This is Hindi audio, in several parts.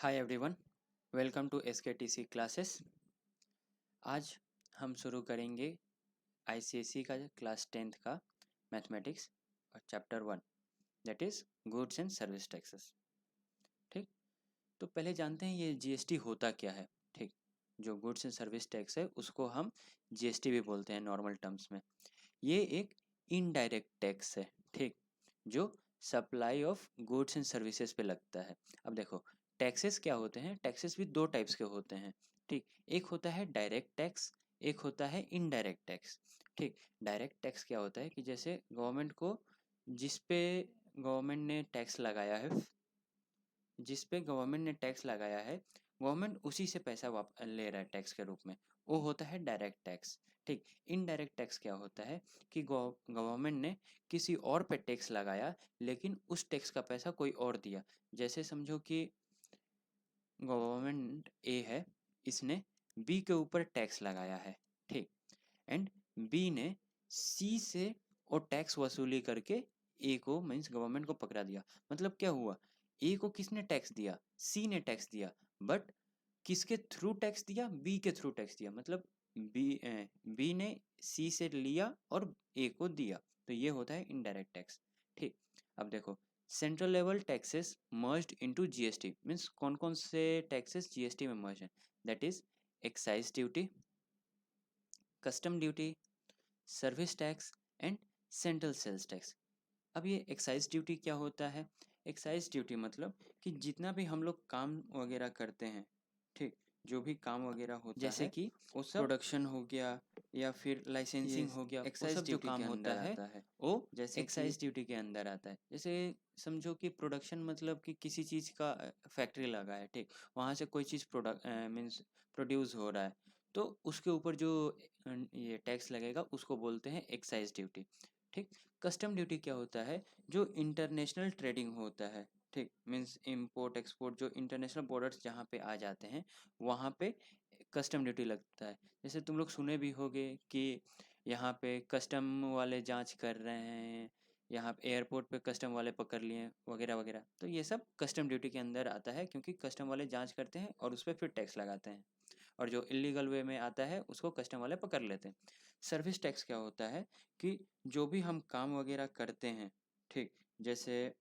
Hi everyone, welcome to SKTC classes. आज हम शुरू करेंगे आईसीएसई का क्लास 10th का मैथमेटिक्स और chapter 1 that is goods and service taxes. ठीक, तो पहले जानते हैं ये जीएसटी होता क्या है। ठीक, जो गुड्स एंड सर्विस टैक्स है उसको हम जीएसटी भी बोलते हैं नॉर्मल टर्म्स में। ये एक इनडायरेक्ट टैक्स है, ठीक, जो supply of goods and services पे लगता है। अब देखो, टैक्सेस क्या होते हैं? टैक्सेस भी दो टाइप्स के होते हैं। ठीक, एक होता है डायरेक्ट टैक्स, एक होता है इनडायरेक्ट टैक्स। ठीक, डायरेक्ट टैक्स क्या होता है कि जैसे गवर्नमेंट को जिस पे गवर्नमेंट ने टैक्स लगाया है, जिस पे गवर्नमेंट ने टैक्स लगाया है, गवर्नमेंट उसी से पैसा ले रहा है टैक्स के रूप में, वो होता है डायरेक्ट टैक्स। ठीक, इनडायरेक्ट टैक्स क्या होता है कि गवर्नमेंट ने किसी और पे टैक्स लगाया लेकिन उस टैक्स का पैसा कोई और दिया। जैसे समझो कि गवर्नमेंट ए है, इसने बी के ऊपर टैक्स लगाया है, ठीक, एंड बी ने सी से वो टैक्स वसूली करके ए को मीन्स गवर्नमेंट को पकड़ा दिया। मतलब क्या हुआ, ए को किसने टैक्स दिया? सी ने टैक्स दिया, बट किसके थ्रू टैक्स दिया? बी के थ्रू टैक्स दिया। मतलब बी ने सी से लिया और ए को दिया, तो ये होता है इनडायरेक्ट टैक्स। ठीक, अब देखो, central level taxes merged into GST means कौन कौन से टैक्सेस जीएसटी में मर्ज हैं? That is excise duty, custom duty, service tax and central sales tax. अब ये एक्साइज ड्यूटी क्या होता है? एक्साइज ड्यूटी मतलब कि जितना भी हम लोग काम वगैरह करते हैं, ठीक, जो भी काम वगैरह होता जैसे है कि वो सब प्रोडक्शन हो गया या फिर लाइसेंसिंग हो गया, वो एक्साइज सब जो ड्यूटी काम के होता अंदर है आता है। वो जैसे कि एक्साइज ड्यूटी के अंदर आता है। जैसे समझो कि प्रोडक्शन मतलब कि किसी चीज़ का फैक्ट्री लगा है, ठीक, वहाँ से कोई चीज़ प्रोडक्ट मीन्स प्रोड्यूस हो रहा है, तो उसके ऊपर जो ये टैक्स लगेगा उसको बोलते हैं एक्साइज ड्यूटी। ठीक, कस्टम ड्यूटी क्या होता है? जो इंटरनेशनल ट्रेडिंग होता है, ठीक, मीन्स इंपोर्ट एक्सपोर्ट, जो इंटरनेशनल बॉर्डर्स जहाँ पे आ जाते हैं वहाँ पे कस्टम ड्यूटी लगता है। जैसे तुम लोग सुने भी होगे कि यहाँ पे कस्टम वाले जांच कर रहे हैं, यहाँ पे एयरपोर्ट पे कस्टम वाले पकड़ लिए वगैरह वगैरह, तो ये सब कस्टम ड्यूटी के अंदर आता है क्योंकि कस्टम वाले जांच करते हैं और उस पर फिर टैक्स लगाते हैं, और जो इलीगल वे में आता है उसको कस्टम वाले पकड़ लेते हैं। सर्विस टैक्स क्या होता है कि जो भी हम काम वगैरह करते हैं, ठीक, जैसे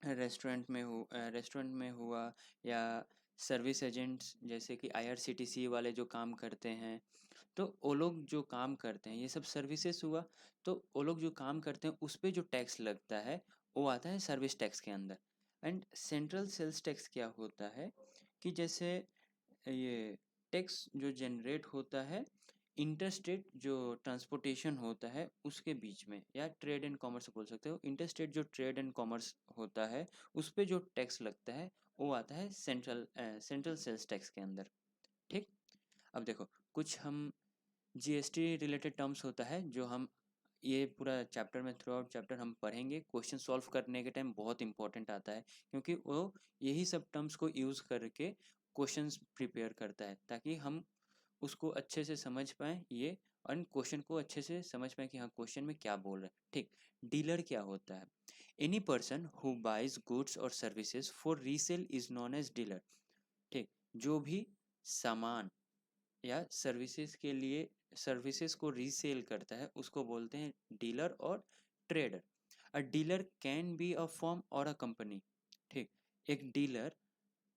रेस्टोरेंट में हुआ या सर्विस एजेंट्स जैसे कि आईआरसीटीसी वाले जो काम करते हैं, तो वो लोग जो काम करते हैं ये सब सर्विसेज हुआ, तो वो लोग जो काम करते हैं उस पे जो टैक्स लगता है वो आता है सर्विस टैक्स के अंदर। एंड सेंट्रल सेल्स टैक्स क्या होता है कि जैसे ये टैक्स जो जनरेट होता है इंटरस्टेट जो ट्रांसपोर्टेशन होता है उसके बीच में, या ट्रेड एंड कॉमर्स बोल सकते हो, इंटरस्टेट जो ट्रेड एंड कॉमर्स होता है उस पे जो टैक्स लगता है वो आता है सेंट्रल सेल्स टैक्स के अंदर। ठीक, अब देखो, कुछ हम जीएसटी रिलेटेड टर्म्स होता है जो हम ये पूरा चैप्टर में थ्रू आउट चैप्टर हम पढ़ेंगे। क्वेश्चन सॉल्व करने के टाइम बहुत इंपॉर्टेंट आता है क्योंकि वो यही सब टर्म्स को यूज़ करके क्वेश्चंस प्रिपेयर करता है ताकि हम उसको अच्छे से समझ पाएँ ये, और क्वेश्चन को अच्छे से समझ पाएँ कि हाँ क्वेश्चन में क्या बोल रहा है। ठीक, डीलर क्या होता है? Any person who buys goods और services for resale is known as dealer. ठीक, जो भी सामान या सर्विसेज के लिए सर्विसेज को रीसेल करता है उसको बोलते हैं डीलर और trader. A dealer can be a firm और अ कंपनी। ठीक, एक डीलर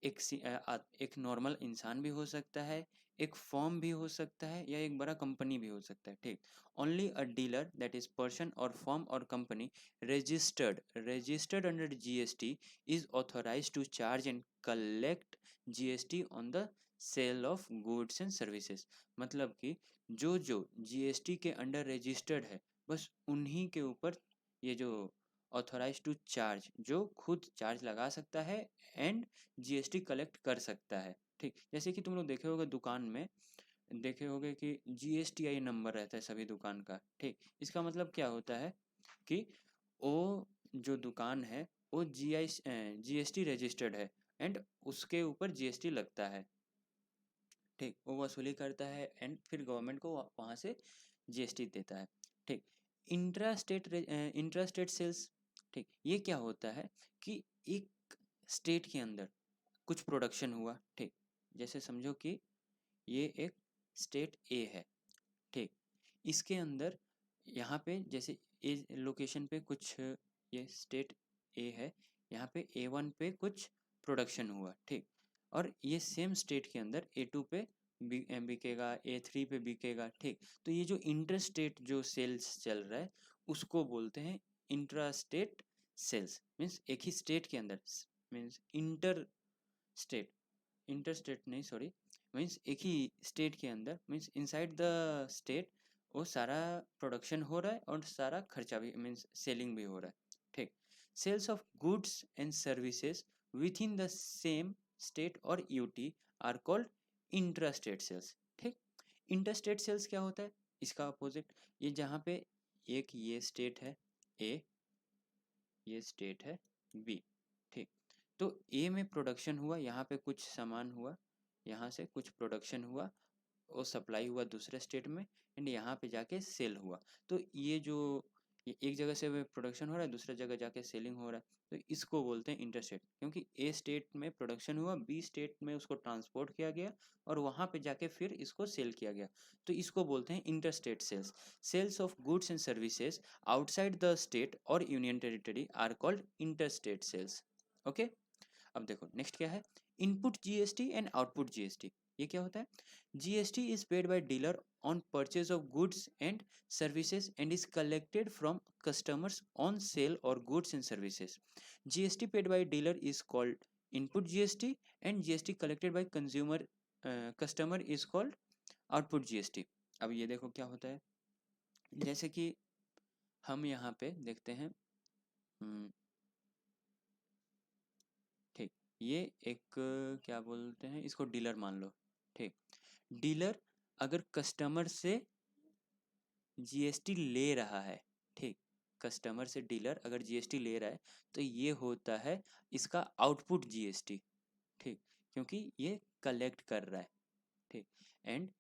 एक नॉर्मल इंसान भी हो सकता है, एक फर्म भी हो सकता है, या एक बड़ा कंपनी भी हो सकता है। ठीक, only a dealer that is person और फर्म और company registered under GST is authorize to charge and collect GST on the sale of goods and services. मतलब कि जो जो जीएसटी के अंडर रजिस्टर्ड है बस उन्हीं के ऊपर ये जो ऑथोराइज टू चार्ज, जो खुद चार्ज लगा सकता है एंड जीएसटी कलेक्ट कर सकता है। ठीक, जैसे कि तुम लोग देखे होगे दुकान में, देखे होगे कि जीएसटीआई नंबर रहता है सभी दुकान का। ठीक, इसका मतलब क्या होता है कि वो जो दुकान है वो जीएसटी रजिस्टर्ड है एंड उसके ऊपर जीएसटी लगता है। ठीक, वो वसूली करता है एंड फिर गवर्नमेंट को वहाँ से जीएसटी देता है। ठीक, इंट्रा स्टेट सेल्स। ठीक, ये क्या होता है कि एक स्टेट के अंदर कुछ प्रोडक्शन हुआ, ठीक। जैसे समझो कि ये एक स्टेट ए है, ठीक। इसके अंदर यहाँ पे जैसे ए लोकेशन पे कुछ, ये स्टेट ए है, यहाँ पे A1 पे कुछ प्रोडक्शन हुआ, ठीक। और ये सेम स्टेट के अंदर A2 पे बिकेगा, A3 पे बिकेगा, ठीक। तो ये जो इंटर स्टेट जो सेल्स चल रहा है उसको बोलते हैं इंट्रा स्टेट सेल्स। मीन्स एक ही स्टेट के अंदर, मीन्स स्टेट इंटर स्टेट नहीं, सॉरी, मीन्स एक ही स्टेट के अंदर, मीन्स इनसाइड द स्टेट वो सारा प्रोडक्शन हो रहा है और सारा खर्चा भी, मीन्स सेलिंग भी हो रहा है, ठीक। Sales of goods and services within the same state और UT are called intra state sales, ठीक। इंटर स्टेट सेल्स क्या होता है, इसका अपोजिट, ये जहाँ पे एक ये स्टेट है ए, ये स्टेट है बी, ठीक। तो ए में प्रोडक्शन हुआ, यहाँ पे कुछ सामान हुआ, यहाँ से कुछ प्रोडक्शन हुआ, वो सप्लाई हुआ दूसरे स्टेट में, एंड यहाँ पे जाके सेल हुआ। तो ये जो ये एक जगह से प्रोडक्शन हो रहा है, दूसरे जगह जाके सेलिंग हो रहा है, तो इसको बोलते हैं इंटरस्टेट। क्योंकि ए स्टेट में प्रोडक्शन हुआ, बी स्टेट में उसको ट्रांसपोर्ट किया गया और वहाँ पे जाके फिर इसको सेल किया गया, तो इसको बोलते हैं interstate sales. Sales of goods and services outside the state और union territory are called interstate sales. Okay, अब देखो नेक्स्ट क्या है, input GST and output GST. ये क्या होता है, GST is paid by dealer on purchase of goods and services and is collected from customers on sale और goods and services. GST paid by dealer is called input GST and GST collected by consumer customer is called output GST. अब ये देखो क्या होता है, जैसे कि हम यहाँ पे देखते हैं, ठीक, ये एक क्या बोलते हैं इसको, डीलर मान लो, ठीक। डीलर अगर कस्टमर से जीएसटी ले रहा है, ठीक, कस्टमर से डीलर अगर जीएसटी ले रहा है तो ये होता है इसका आउटपुट जीएसटी, ठीक, क्योंकि ये कलेक्ट कर रहा है, ठीक। एंड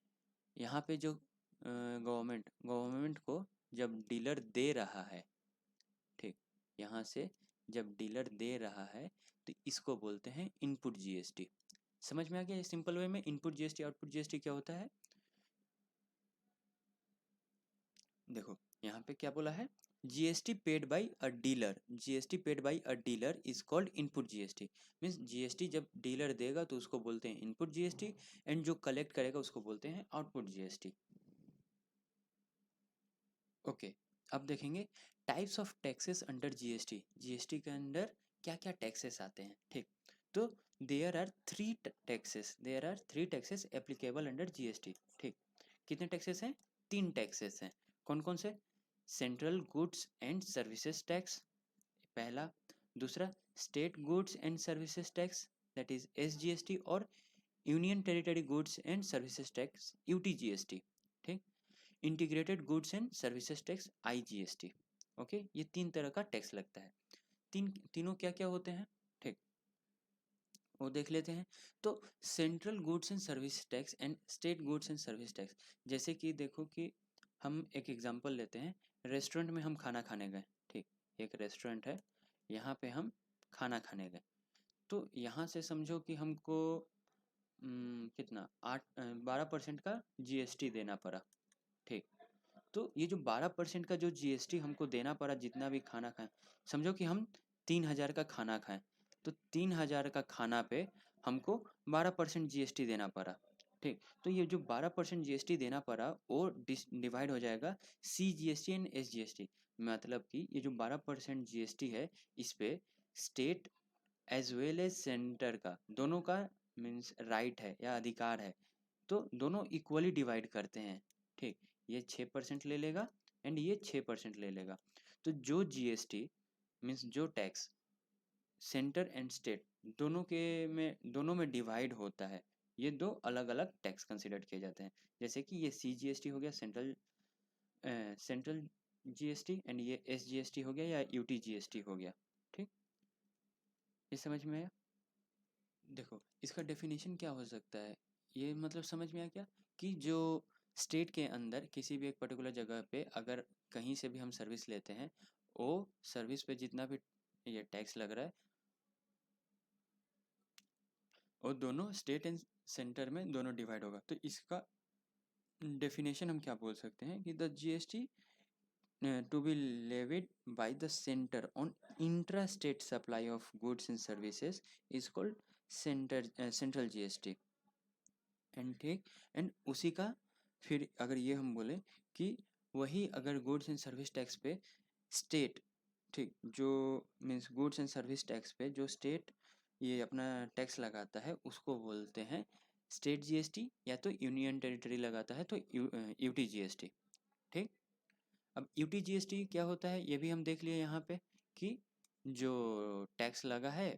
यहाँ पे जो गवर्नमेंट को जब डीलर दे रहा है, ठीक, यहाँ से जब डीलर दे रहा है तो इसको बोलते हैं इनपुट जीएसटी। समझ में आ गया ये सिंपल वे में इनपुट जीएसटी आउटपुट जीएसटी क्या होता है। देखो यहाँ पे क्या बोला है, GST paid by a dealer, GST paid by a dealer is called input GST. Means GST जब डीलर देगा तो उसको बोलते हैं इनपुट जीएसटी, एंड जो कलेक्ट करेगा उसको बोलते हैं आउटपुट जीएसटी। ओके, अब देखेंगे types of taxes under GST. GST के अंदर क्या क्या टैक्सेस आते हैं, ठीक। तो there are three taxes applicable under GST, ठीक। कितने टैक्सेस हैं, तीन टैक्सेस हैं। कौन कौन से, central goods and services tax पहला, दूसरा state goods and services tax that is SGST, और union territory goods and services tax UTGST, ठीक। Integrated goods and services tax IGST. Okay, ये तीन तरह का टैक्स लगता है। तीनों क्या क्या होते हैं, ठीक, वो देख लेते हैं। तो central goods and service tax and state goods and service tax, जैसे कि देखो कि हम एक एग्जांपल लेते हैं, रेस्टोरेंट में हम खाना खाने गए, ठीक, एक रेस्टोरेंट है, यहाँ पे हम खाना खाने गए, तो यहाँ से समझो कि हमको कितना 12% का जीएसटी देना पड़ा, ठीक। तो ये जो 12% का जो जीएसटी हमको देना पड़ा जितना भी खाना खाएं, समझो कि हम 3,000 का खाना खाएं, तो 3,000 का खाना पे हमको 12% जीएसटी देना पड़ा, ठीक। तो ये जो 12% जीएसटी देना पड़ा वो डिवाइड हो जाएगा सीजीएसटी एंड एसजीएसटी। मतलब कि ये जो 12% जीएसटी है इस पे state as well as center का दोनों का मीन्स राइट है या अधिकार है, तो दोनों इक्वली डिवाइड करते हैं, ठीक। ये 6% ले लेगा एंड ये 6% ले लेगा। तो जो जीएसटी मीन्स जो टैक्स सेंटर एंड स्टेट दोनों में डिवाइड होता है, ये दो अलग अलग टैक्स कंसिडर किए जाते हैं। जैसे कि ये सीजीएसटी हो गया, सेंट्रल जीएसटी, एंड ये एसजीएसटी हो गया या यूटीजीएसटी हो गया, ठीक। ये समझ में आया। देखो इसका डेफिनेशन क्या हो सकता है, ये मतलब समझ में आया क्या, कि जो स्टेट के अंदर किसी भी एक पर्टिकुलर जगह पे अगर कहीं से भी हम सर्विस लेते हैं, वो सर्विस पे जितना भी ये टैक्स लग रहा है, और दोनों स्टेट एंड सेंटर में दोनों डिवाइड होगा। तो इसका डेफिनेशन हम क्या बोल सकते हैं कि the GST to be levied by the center on intra-state supply of goods and services is called central GST। And ठीक, एंड उसी का फिर अगर ये हम बोले कि वही अगर गुड्स एंड सर्विस टैक्स पे स्टेट, ठीक, जो means goods and service tax पे जो स्टेट ये अपना टैक्स लगाता है उसको बोलते हैं स्टेट जीएसटी, या तो यूनियन टेरिटरी लगाता है तो यूटी जीएसटी। ठीक, अब यूटी जीएसटी क्या होता है ये भी हम देख लिए यहाँ पे कि जो टैक्स लगा है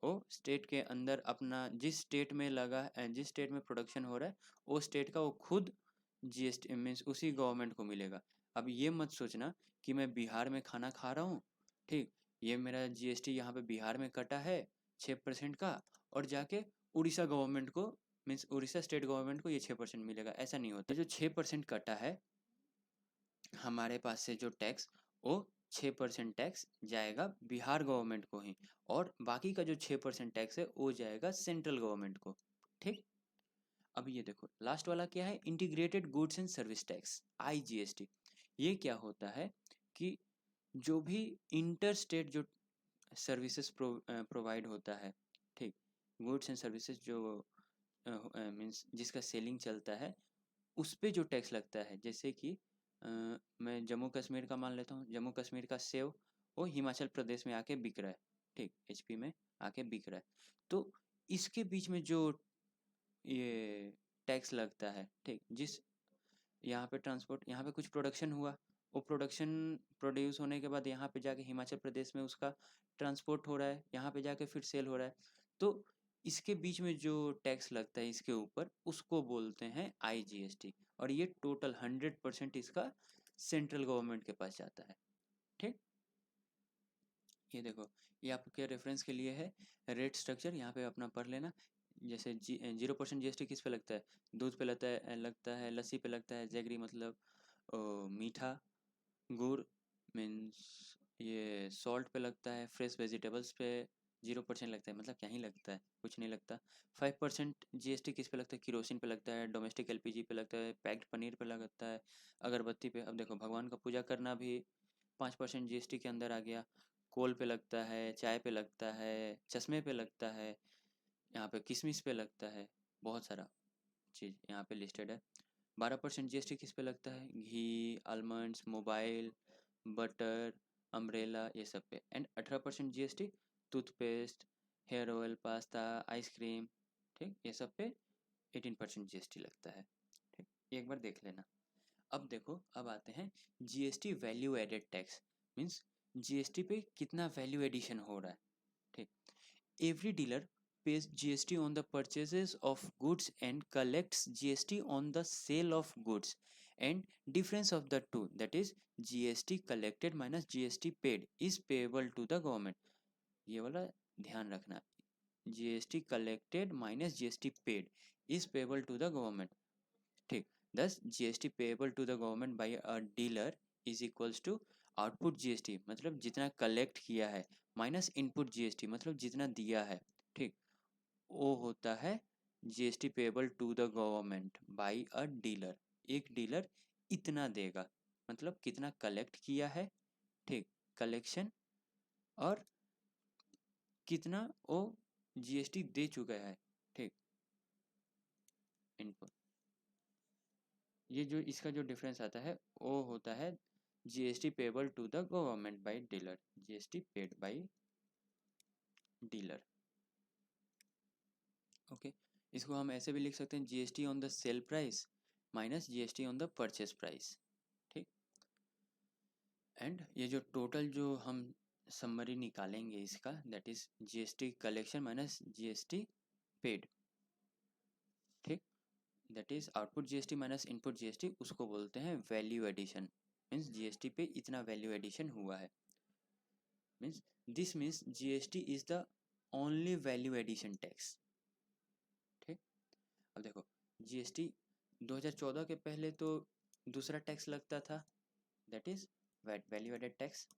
वो स्टेट के अंदर अपना जिस स्टेट में लगा जिस स्टेट में प्रोडक्शन हो रहा है वो स्टेट का वो खुद जीएसटी मीन्स उसी गवर्नमेंट को मिलेगा। अब ये मत सोचना कि मैं बिहार में खाना खा रहा हूँ, ठीक, ये मेरा जीएसटी यहाँ पे बिहार में कटा है 6% का, और जाके उड़ीसा गवर्नमेंट को मीन्स उड़ीसा स्टेट गवर्नमेंट को ये 6% मिलेगा। ऐसा नहीं होता। जो 6% कटा है हमारे पास से जो टैक्स, वो 6% टैक्स जाएगा बिहार गवर्नमेंट को ही, और बाकी का जो 6% टैक्स है वो जाएगा सेंट्रल गवर्नमेंट को। ठीक, अब ये देखो लास्ट वाला क्या है, integrated goods and service tax IGST. ये क्या होता है कि जो भी इंटर स्टेट जो सर्विसेज प्रोवाइड होता है, ठीक, गुड्स एंड सर्विसेज जो मीन्स जिसका सेलिंग चलता है उस पे जो टैक्स लगता है, जैसे कि मैं जम्मू कश्मीर का मान लेता हूँ, जम्मू कश्मीर का सेव वो हिमाचल प्रदेश में आके बिक रहा है, ठीक, एचपी में आके बिक रहा है, तो इसके बीच में जो ये टैक्स लगता है, ठीक, जिस यहाँ पे ट्रांसपोर्ट, यहाँ पे कुछ प्रोडक्शन हुआ, वो प्रोडक्शन प्रोड्यूस होने के बाद यहाँ पे जाके हिमाचल प्रदेश में उसका ट्रांसपोर्ट हो रहा है, यहाँ पे जाके फिर सेल हो रहा है, तो इसके बीच में जो टैक्स लगता है इसके ऊपर उसको बोलते हैं आईजीएसटी, और ये टोटल 100% इसका सेंट्रल गवर्नमेंट के पास जाता है। ठीक, ये देखो ये आपके रेफरेंस के लिए है रेट स्ट्रक्चर, यहाँ पे अपना पढ़ लेना। जैसे 0% जीएसटी किस पे लगता है, दूध पे लगता है लस्सी पे लगता है, जैगरी मतलब मीठा, गुड़ मीन्स ये सॉल्ट पे लगता है, फ्रेश वेजिटेबल्स पे 0% लगता है, मतलब क्या ही लगता है, कुछ नहीं लगता। 5% जीएसटी किस पे लगता है, किरोसिन पे लगता है, डोमेस्टिक एलपीजी पे लगता है, पैक्ड पनीर पे लगता है, अगरबत्ती पे। अब देखो भगवान का पूजा करना भी 5% जीएसटी के अंदर आ गया, कोल पे लगता है, चाय पे लगता है, चश्मे पे लगता है, यहाँ पे किशमिश पे लगता है, बहुत सारा चीज़ यहाँ पे लिस्टेड है। 12% जीएसटी किस पे लगता है, घी, आलमंड्स, मोबाइल, बटर, अम्ब्रेला, ये सब पे। And 18% GST toothpaste, hair oil, pasta, ice cream, ठीक, ये सब पे 18% जीएसटी लगता है। ठीक, ये एक बार देख लेना। अब देखो अब आते हैं GST value added tax, means GST पे कितना वैल्यू एडिशन हो रहा है। ठीक, every dealer pays GST on the purchases of goods and collects GST on the sale of goods, and difference of the two, that is GST collected minus GST paid is payable to the government। ये वाला ध्यान रखना, GST collected minus GST paid is payable to the government। ठीक, thus GST payable to the government by a dealer is equals to output GST मतलब जितना कलेक्ट किया है माइनस इनपुट जीएसटी मतलब जितना दिया है। ठीक, वो होता है GST payable to the government by a dealer. एक डीलर इतना देगा मतलब कितना कलेक्ट किया है, ठीक, कलेक्शन, और कितना वो जीएसटी दे चुका है। ठीक, इनपुट, ये जो इसका जो डिफरेंस आता है वो होता है GST payable to the government by dealer, GST paid by dealer. Okay, इसको हम ऐसे भी लिख सकते हैं GST on the sale price minus GST on the purchase price. ठीक, एंड ये जो टोटल जो हम समरी निकालेंगे इसका, that is GST collection minus GST paid. ठीक, that is output GST minus input GST, उसको बोलते हैं वैल्यू एडिशन। मीन्स जीएसटी पे इतना वैल्यू एडिशन हुआ है, means this means GST is the only value addition tax. ठीक, अब देखो जीएसटी 2014 के पहले तो दूसरा टैक्स लगता था, that is VAT, value added tax.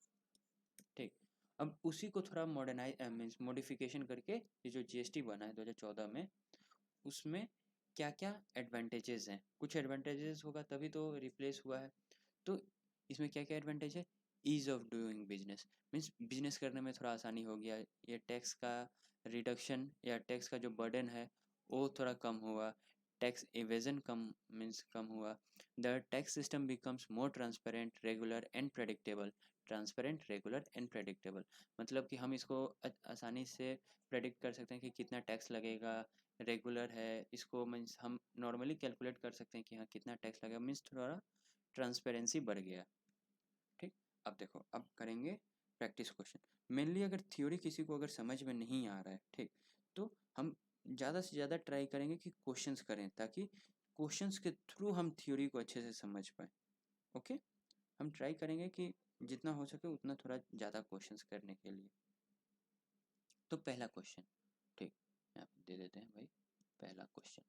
ठीक, अब उसी को थोड़ा मॉडर्नाइज मीन्स मॉडिफिकेशन करके ये जो जीएसटी बना है 2014 में, उसमें क्या क्या एडवांटेजेस हैं, कुछ एडवांटेजेस होगा तभी तो रिप्लेस हुआ है। तो इसमें क्या क्या एडवांटेज है, ease of doing business, means business करने में थोड़ा आसानी हो गया, ये टैक्स का रिडक्शन या टैक्स का जो बर्डन है वो थोड़ा कम हुआ, टैक्स एवेजन कम मीन्स कम हुआ, the tax system becomes more transparent regular and predictable, transparent regular and predictable, मतलब कि हम इसको आसानी से प्रेडिक्ट कर सकते हैं कि कितना टैक्स लगेगा, रेगुलर है, इसको मीन्स हम नॉर्मली कैलकुलेट कर सकते हैं कि हाँ कितना टैक्स लगेगा, मीन्स थोड़ा ट्रांसपेरेंसी बढ़ गया। ठीक, अब देखो अब करेंगे प्रैक्टिस क्वेश्चन। मेनली अगर थ्योरी किसी को अगर समझ में नहीं आ रहा है, ठीक, तो हम ज़्यादा से ज़्यादा ट्राई करेंगे कि क्वेश्चंस करें, ताकि क्वेश्चंस के थ्रू हम थ्योरी को अच्छे से समझ पाए। ओके, हम ट्राई करेंगे कि जितना हो सके उतना थोड़ा ज़्यादा क्वेश्चंस करने के लिए। तो पहला क्वेश्चन, ठीक, यहाँ पे दे देते हैं भाई। पहला question,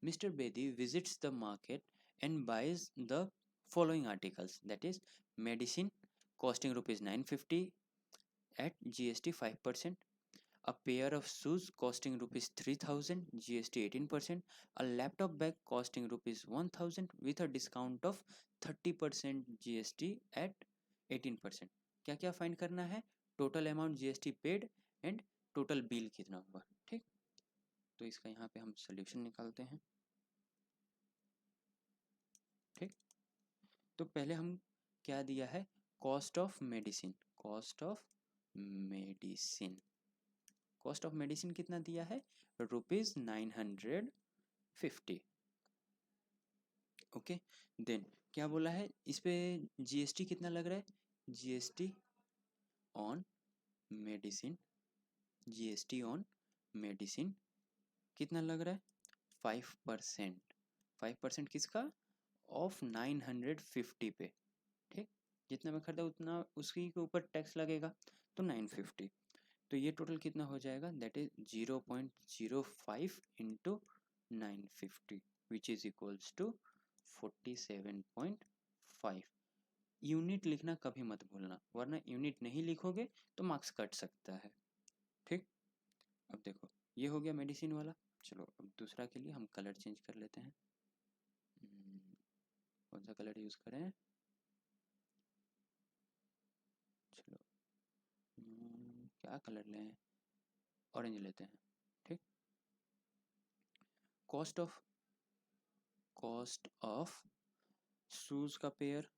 mister Bedi visits the market and buys the following articles, that is medicine costing rupees 950 at GST 5%, a pair of shoes costing rupees 3000 GST 18%, a laptop bag costing rupees 1000 with a discount of 30% GST at 18%। क्या क्या फाइंड करना है, total amount GST paid and total bill कितना हुआ। ठीक, तो इसका यहाँ पे हम सोल्यूशन निकालते हैं। ठीक, तो पहले हम क्या दिया है, cost of medicine, cost of medicine, cost of medicine कितना दिया है, ₹950। ओके, देन क्या बोला है, इस पे जीएसटी कितना लग रहा है, GST on medicine, GST on medicine कितना लग रहा है, 5%, 5% किसका, ऑफ 950 पे। ठीक, जितना में खरीदा उतना उसकी के ऊपर टैक्स लगेगा, तो 950, तो ये टोटल कितना हो जाएगा, that is 0.05 into 950 which is equals to 47.5। Unit लिखना कभी मत भूलना, वरना यूनिट नहीं लिखोगे तो मार्क्स कट सकता है। ठीक, अब देखो ये हो गया मेडिसिन वाला। चलो अब दूसरा के लिए हम कलर चेंज कर लेते हैं। कौन सा कलर यूज़ करें, चलो क्या कलर लें, ऑरेंज लेते हैं। ठीक, कॉस्ट ऑफ शूज़ का पेयर,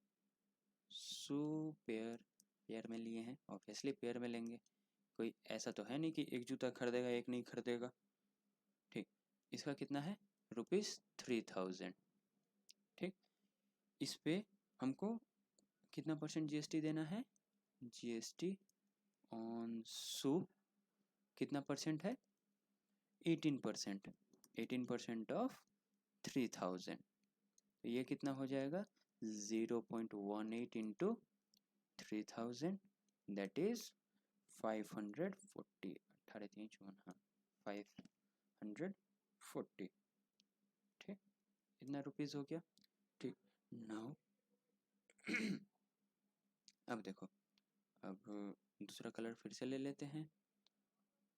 शू पेयर, पेयर में लिए हैं, ऑब्वियसली पेयर में लेंगे, कोई ऐसा तो है नहीं कि एक जूता खरीदेगा एक नहीं खरीदेगा। ठीक, इसका कितना है, ₹3000। ठीक, इस पे हमको कितना परसेंट जीएसटी देना है, जीएसटी ऑन शू कितना परसेंट है, 18%, 18% ऑफ 3000, तो ये कितना हो जाएगा, 0.18 इंटू 3000, दैट इज 540, 18 3 हाँ 540। ठीक, इतना रुपीज़ हो गया। ठीक, नाउ अब देखो, अब दूसरा कलर फिर से ले लेते हैं।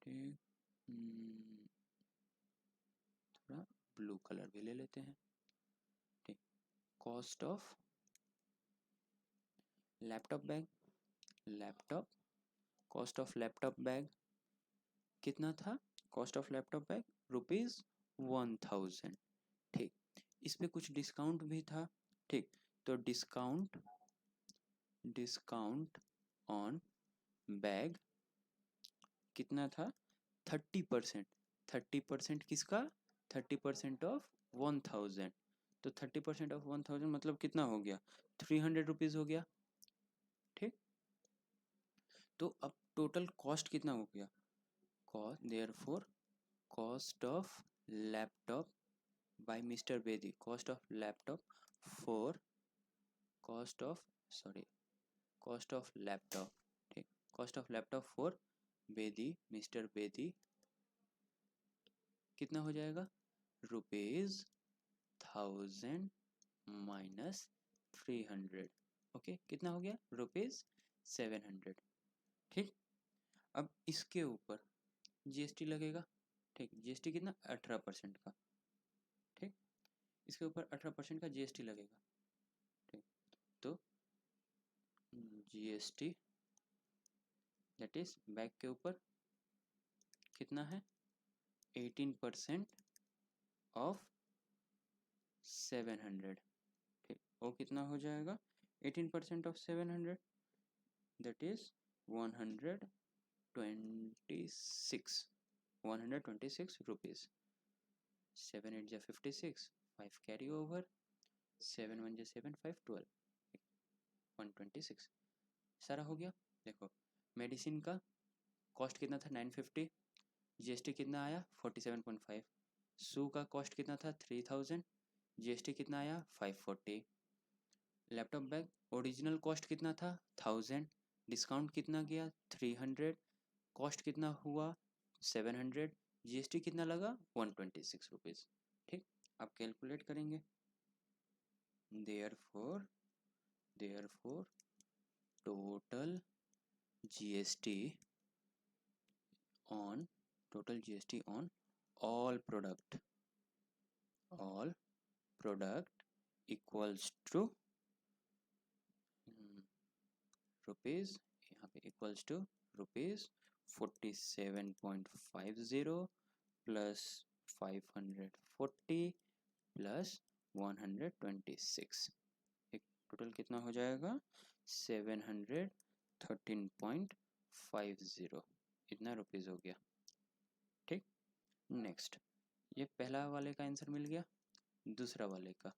ठीक, थोड़ा ब्लू कलर भी ले लेते हैं। ठीक, cost of laptop bag, laptop, cost of laptop bag कितना था, कॉस्ट ऑफ लैपटॉप बैग ₹1000। ठीक, इस पे कुछ डिस्काउंट भी था। ठीक, तो डिस्काउंट ऑन बैग कितना था, 30%, 30% किसका, 30% ऑफ 1000, तो 30% ऑफ 1000 मतलब कितना हो गया, ₹300 हो गया। ठीक, तो अब टोटल कॉस्ट कितना हो गया, cost therefore cost of laptop by mister Bedi, cost of laptop for cost of sorry cost of laptop. ठीक, cost of laptop for Bedi, mister Bedi कितना हो जाएगा, ₹1000 माइनस 300। ओके, कितना हो गया, ₹700। ठीक, अब इसके ऊपर जीएसटी लगेगा, ठीक, जीएसटी कितना 18% का, ठीक, इसके ऊपर 18% का जीएसटी लगेगा, ठीक, तो जीएसटी दैट इज बैग के ऊपर कितना है 18% ऑफ 700, ठीक, वो कितना हो जाएगा 18% ऑफ 700 दैट इज 126 रुपीज़, 7 8 जा 56, 5 कैरी ओवर, 7 1 जा 7 5 12, 126 सारा हो गया। देखो मेडिसिन का कॉस्ट कितना था 950, जीएसटी कितना आया 47.5, शू का कॉस्ट कितना था 3000, जीएसटी कितना आया 540, लैपटॉप बैग ओरिजिनल कॉस्ट कितना था 1000, डिस्काउंट कितना गया 300, कॉस्ट कितना हुआ 700, जीएसटी कितना लगा 126 रुपीज़, ठीक, आप कैलकुलेट करेंगे। Therefore total GST on all product equals to rupees, यहाँ पे equals to rupees 47.50 plus 540 plus 126, एक टोटल कितना हो जाएगा 713.50, इतना रुपीज़ हो गया, ठीक। नेक्स्ट, ये पहला वाले का आंसर मिल गया। दूसरा वाले का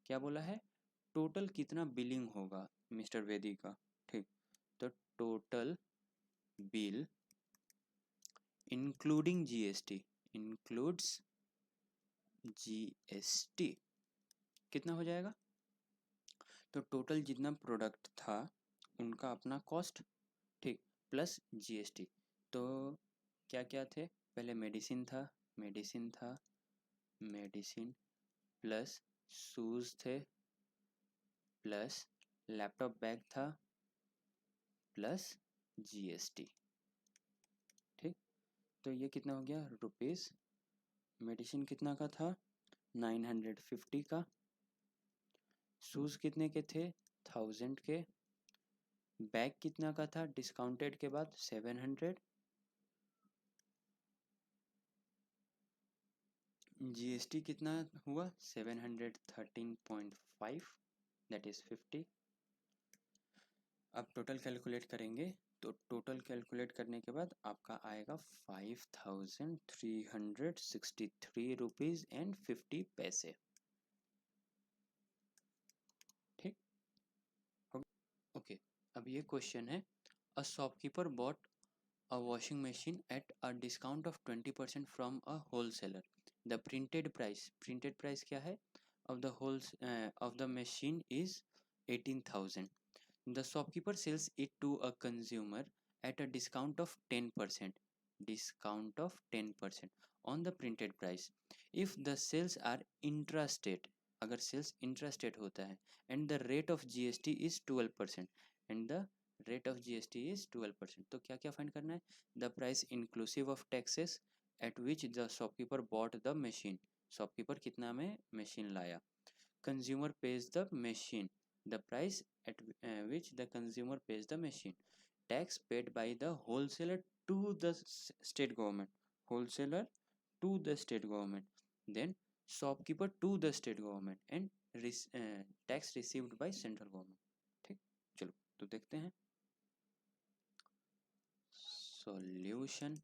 क्या बोला है, टोटल कितना बिलिंग होगा मिस्टर वेदी का, ठीक, तो total bill including GST, includes GST कितना हो जाएगा, तो टोटल जितना प्रोडक्ट था उनका अपना कॉस्ट, ठीक, प्लस जीएसटी, तो क्या क्या थे, पहले मेडिसिन था मेडिसिन प्लस शूज़ थे प्लस लैपटॉप बैग था प्लस जीएसटी, ठीक, तो ये कितना हो गया रुपीज़, मेडिसिन कितना का था 950 का, शूज़ कितने के थे 1000 के, बैग कितना का था डिस्काउंटेड के बाद 700, जीएसटी कितना हुआ 713.5 दैट इज 50। अब टोटल कैलकुलेट करेंगे, तो टोटल कैलकुलेट करने के बाद आपका आएगा 5363 रुपीज़ एंड 50 पैसे, ठीक, ओके। अब ये क्वेश्चन है, a shopkeeper bot a washing machine at a discount of 20% from a wholesaler. The printed price क्या है of the machine is 18,000. The shopkeeper sells it to a consumer at a discount of 10%, on the printed price. If the sales are intrastate, अगर sales intrastate होता है, and the rate of GST is 12%, and the rate of GST is 12%, तो क्या क्या फाइंड करना है, the price inclusive of taxes at which the shopkeeper bought the machine, shopkeeper कितना में मशीन लाया, consumer pays the machine, the price at which the consumer pays the machine, tax paid by the wholesaler to the state government, wholesaler to the state government, then shopkeeper to the state government, and tax received by central government, ठीक, चलो तो देखते हैं सॉल्यूशन,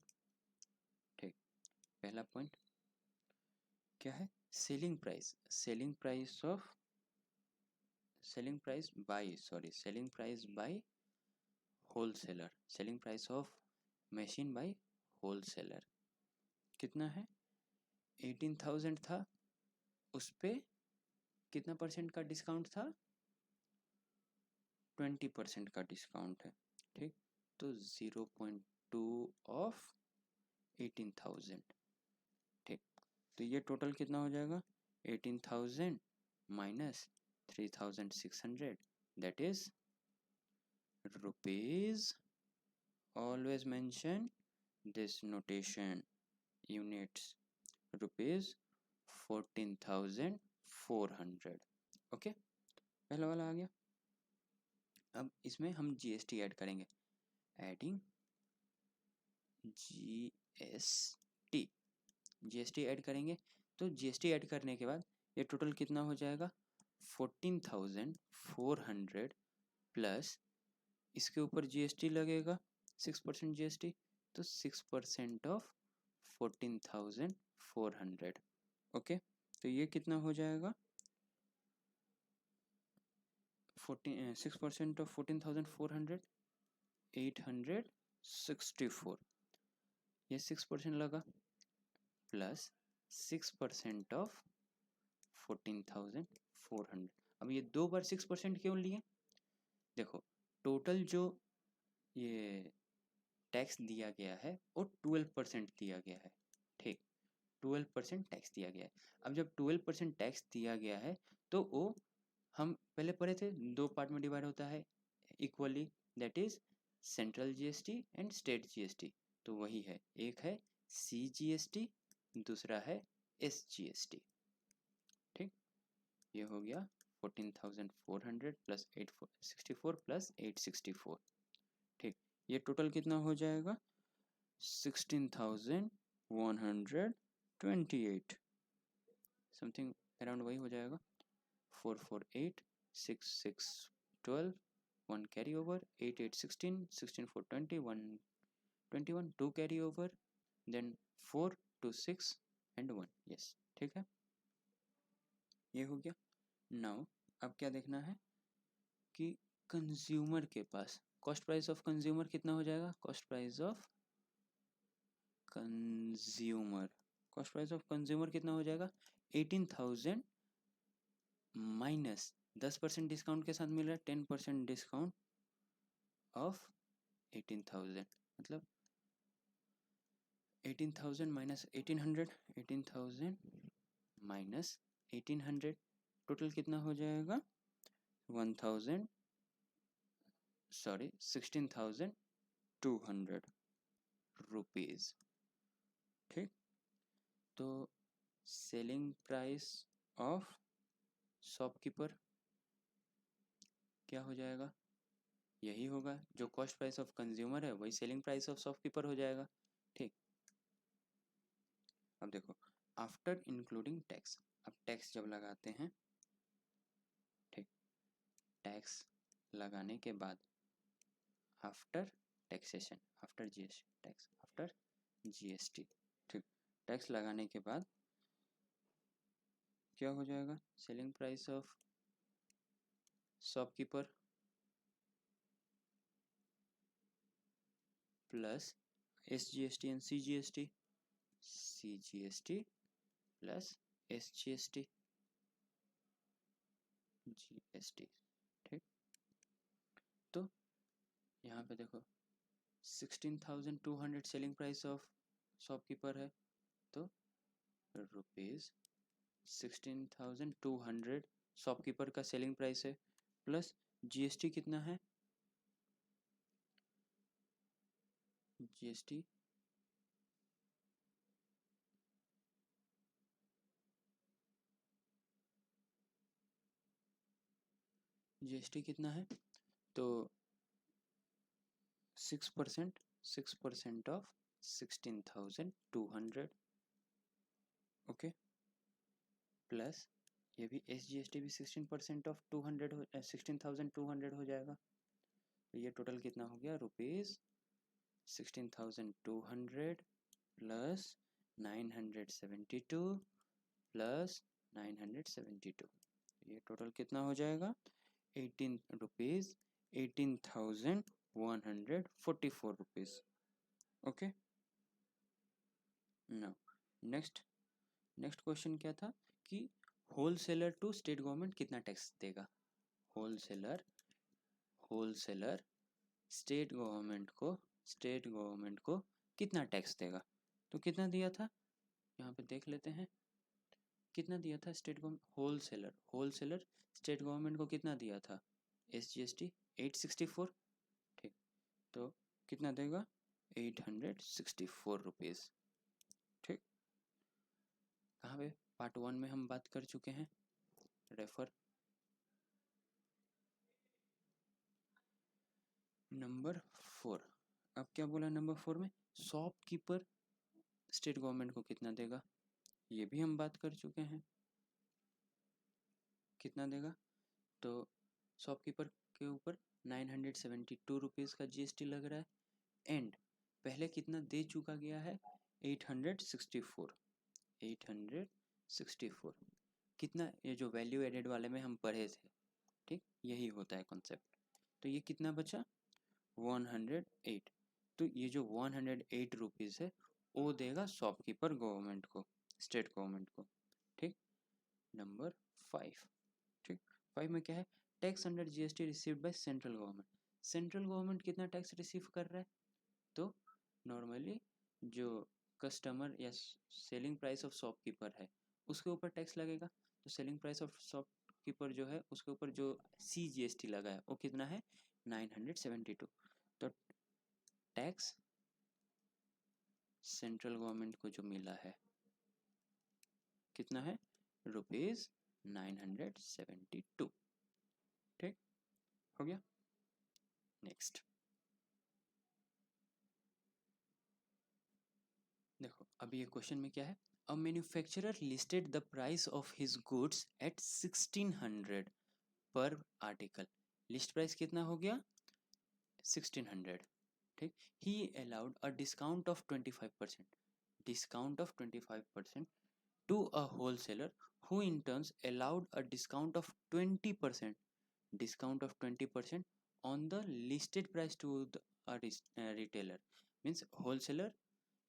ठीक, पहला पॉइंट क्या है, selling price by wholesaler, selling price of machine by wholesaler कितना है 18,000 था, उस पे कितना परसेंट का डिस्काउंट था 20% का डिस्काउंट है, ठीक, तो 0.2 ऑफ 18,000, ठीक, तो ये टोटल कितना हो जाएगा 18,000 minus 3,600 that is rupees always mention this notation, units rupees 14,400. Okay, पहला वाला आ गया। अब इसमें हम जीएसटी ऐड करेंगे, एडिंग जीएसटी ऐड करेंगे। तो जीएसटी ऐड करने के बाद ये टोटल कितना हो जाएगा, 14,400 प्लस इसके ऊपर जीएसटी लगेगा 6% जीएसटी, तो 6% ऑफ 14,400। ओके, तो ये कितना हो जाएगा, 6% ऑफ 14,400, 864, ये 6% लगा, प्लस 6% ऑफ 14,400। अब ये दो बार 6% क्यों लिए, देखो टोटल जो ये टैक्स दिया गया है वो 12% दिया गया है, ठीक, 12% टैक्स दिया गया है। अब जब 12% टैक्स दिया गया है तो वो हम पहले पढ़े थे, दो पार्ट में डिवाइड होता है equally, that is central GST and state GST. तो वही है, एक है सीजीएसटी, दूसरा है एसजीएसटी। ठीक, ये हो गया 14,400 प्लस 864 प्लस 864। ठीक, ये टोटल कितना हो जाएगा, 16,128 समथिंग अराउंड वही हो जाएगा। 448 6 6 12 1 carry over, 8 8 16 16 4 20 1 21 2 carry over, then 4 2 6 and 1, yes ठीक है, ये हो गया। नाउ अब क्या देखना है कि कंज्यूमर के पास कॉस्ट प्राइस ऑफ कंज्यूमर कितना हो जाएगा, कॉस्ट प्राइस ऑफ कंज्यूमर कितना हो जाएगा, 18,000 माइनस 10% डिस्काउंट के साथ मिल रहा है 10% डिस्काउंट ऑफ 18,000, मतलब 18,000 माइनस 1800, 18,000 माइनस 1800, टोटल कितना हो जाएगा 16,200 रुपीज। ठीक, तो सेलिंग प्राइस ऑफ शॉपकीपर क्या हो जाएगा, यही होगा, जो कॉस्ट प्राइस ऑफ कंज्यूमर है वही सेलिंग प्राइस ऑफ शॉपकीपर हो जाएगा। ठीक, अब देखो आफ्टर इंक्लूडिंग टैक्स, अब टैक्स जब लगाते हैं, ठीक, टैक्स लगाने के बाद after taxation, after GST, tax after GST, ठीक, टैक्स लगाने के बाद क्या हो जाएगा, selling price of shopkeeper plus SGST and CGST, CGST plus SGST GST. ठीक, तो यहाँ पे देखो 16,200 सेलिंग प्राइस ऑफ शॉपकीपर है, तो रुपीज 16,200 शॉपकीपर का सेलिंग प्राइस है, प्लस जीएसटी कितना है, जीएसटी जीएसटी कितना है, तो 6% ऑफ 16,200, ओके, प्लस ये भी एसजीएसटी भी 16% ऑफ 200 हो 16,200 हो जाएगा, तो ये टोटल कितना हो गया, रुपीज 16,200 प्लस 972 प्लस 972, ये टोटल कितना हो जाएगा, 18,144 rupees. Okay, now next question क्या था कि होलसेलर टू स्टेट गवर्नमेंट कितना टैक्स देगा, होलसेलर स्टेट गवर्नमेंट को कितना टैक्स देगा, तो कितना दिया था, यहाँ पे देख लेते हैं कितना दिया था state government, wholesaler state government को कितना दिया था, एसजीएसटी 864। ठीक, तो कितना देगा 864 रुपीज़। ठीक, कहाँ पे पार्ट 1 में हम बात कर चुके हैं, रेफर। नंबर 4, अब क्या बोला नंबर 4 में, शॉपकीपर स्टेट गवर्नमेंट को कितना देगा, ये भी हम बात कर चुके हैं, कितना देगा। तो शॉपकीपर के ऊपर 972 रुपीज़ का जीएसटी लग रहा है, एंड पहले कितना दे चुका गया है 864, 864 कितना, ये जो वैल्यू एडेड वाले में हम पढ़े थे, ठीक, यही होता है कॉन्सेप्ट। तो ये कितना बचा 108, तो ये जो 108 रुपीज़ है वो देगा शॉपकीपर गवर्नमेंट को, स्टेट गवर्नमेंट को। ठीक, नंबर 5। ठीक, 5 में क्या है, tax under GST received by central government. Central government कितना टैक्स रिसीव कर रहा है, तो नॉर्मली जो कस्टमर या सेलिंग प्राइस ऑफ शॉपकीपर है उसके ऊपर टैक्स लगेगा। तो सेलिंग प्राइस ऑफ शॉपकीपर जो है उसके ऊपर जो CGST लगा है वो कितना है 972। तो टैक्स सेंट्रल गवर्नमेंट को जो मिला है कितना है ₹972। ठीक, हो गया। नेक्स्ट देखो, अभी ये क्वेश्चन में क्या है, a manufacturer listed the price of his goods at 1600 पर आर्टिकल। लिस्ट प्राइस कितना हो गया 1600। ठीक, he allowed a discount of 25%, discount of 25% to a wholesaler who in turns allowed a discount of 20%, discount of 20% on the listed price to the retailer। Means wholesaler,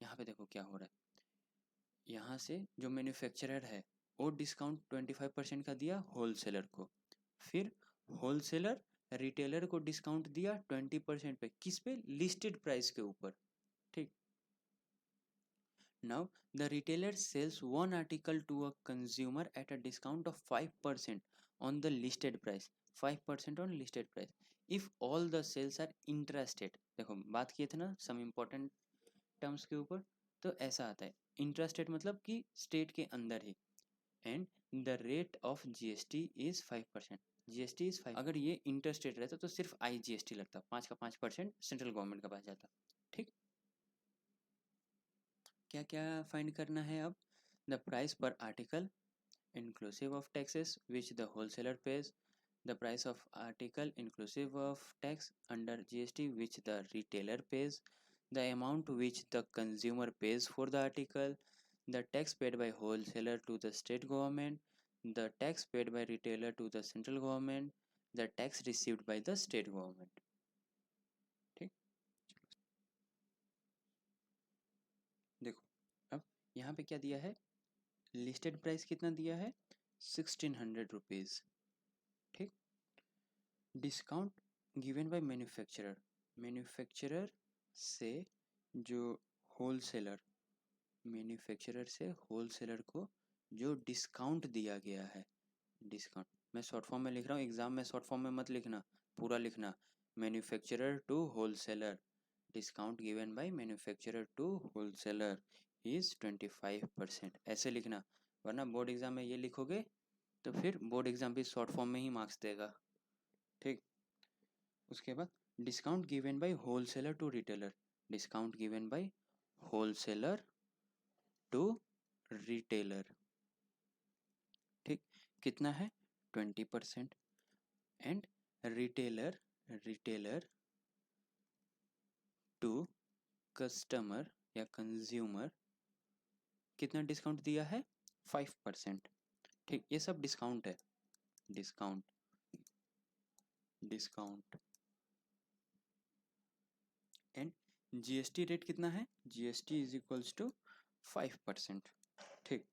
यहाँ पे देखो क्या हो रहा है, यहाँ से जो मैन्युफैक्चरर है वो डिस्काउंट 25% का दिया होलसेलर को, फिर होलसेलर रिटेलर को डिस्काउंट दिया 20% पे, किस पे, लिस्टेड प्राइस के ऊपर। ठीक, now the retailer sells one article to a consumer at a discount of 5% on the listed price, 5% on listed price if all the sales are interested। देखो बात किए थे ना सम इम्पोर्टेंट टर्म्स के ऊपर, तो ऐसा आता है इंटरेस्टेड मतलब कि स्टेट के अंदर ही, and the rate of GST is 5%, GST is 5। अगर ये इंटरेस्टेड रहता तो सिर्फ IGST लगता, 5 का 5% सेंट्रल गवर्नमेंट का पास जाता। ठीक, क्या क्या फाइंड करना है अब, the price per article inclusive of taxes which the wholesaler pays, the price of article inclusive of tax under GST which the retailer pays, the amount which the consumer pays for the article, the tax paid by wholesaler to the state government, the tax paid by retailer to the central government, the tax received by the state government। ठीक, देखो अब यहाँ पे क्या दिया है, लिस्टेड प्राइस कितना दिया है 1600 रुपीज़। ठीक, discount given by manufacturer, manufacturer से जो होलसेलर, मैन्युफैक्चरर से होलसेलर को जो डिस्काउंट दिया गया है, डिस्काउंट मैं शॉर्ट फॉर्म में लिख रहा हूँ, एग्जाम में शॉर्ट फॉर्म में मत लिखना, पूरा लिखना, manufacturer to wholesaler, discount given by manufacturer to wholesaler is 25%, ऐसे लिखना, वरना बोर्ड एग्जाम में ये लिखोगे तो फिर बोर्ड एग्जाम भी शॉर्ट फॉर्म में ही मार्क्स देगा। ठीक, उसके बाद discount given by wholesaler to retailer, discount given by wholesaler to retailer. ठीक, कितना है 20%, and retailer, retailer to customer या कंज्यूमर कितना डिस्काउंट दिया है 5%। ठीक, ये सब डिस्काउंट है, discount, discount, and GST rate कितना है, जीएसटी इज इक्वल्स टू 5%। ठीक,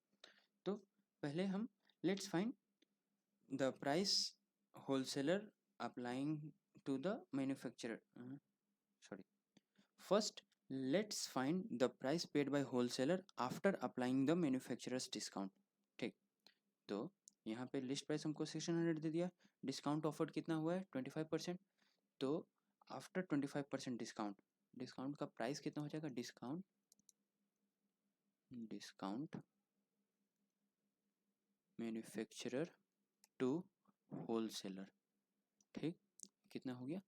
तो पहले हम let's find the price wholesaler applying to the manufacturer, sorry, first let's find the price paid by wholesaler after applying the manufacturer's discount. ठीक, तो यहाँ पे लिस्ट प्राइस हमको 1600 दे दिया, डिस्काउंट ऑफर्ड कितना हुआ है 25%, तो आफ्टर 25% डिस्काउंट डिस्काउंट का प्राइस कितना हो जाएगा, डिस्काउंट मैन्युफैक्चरर टू होलसेलर, ठीक, कितना हो गया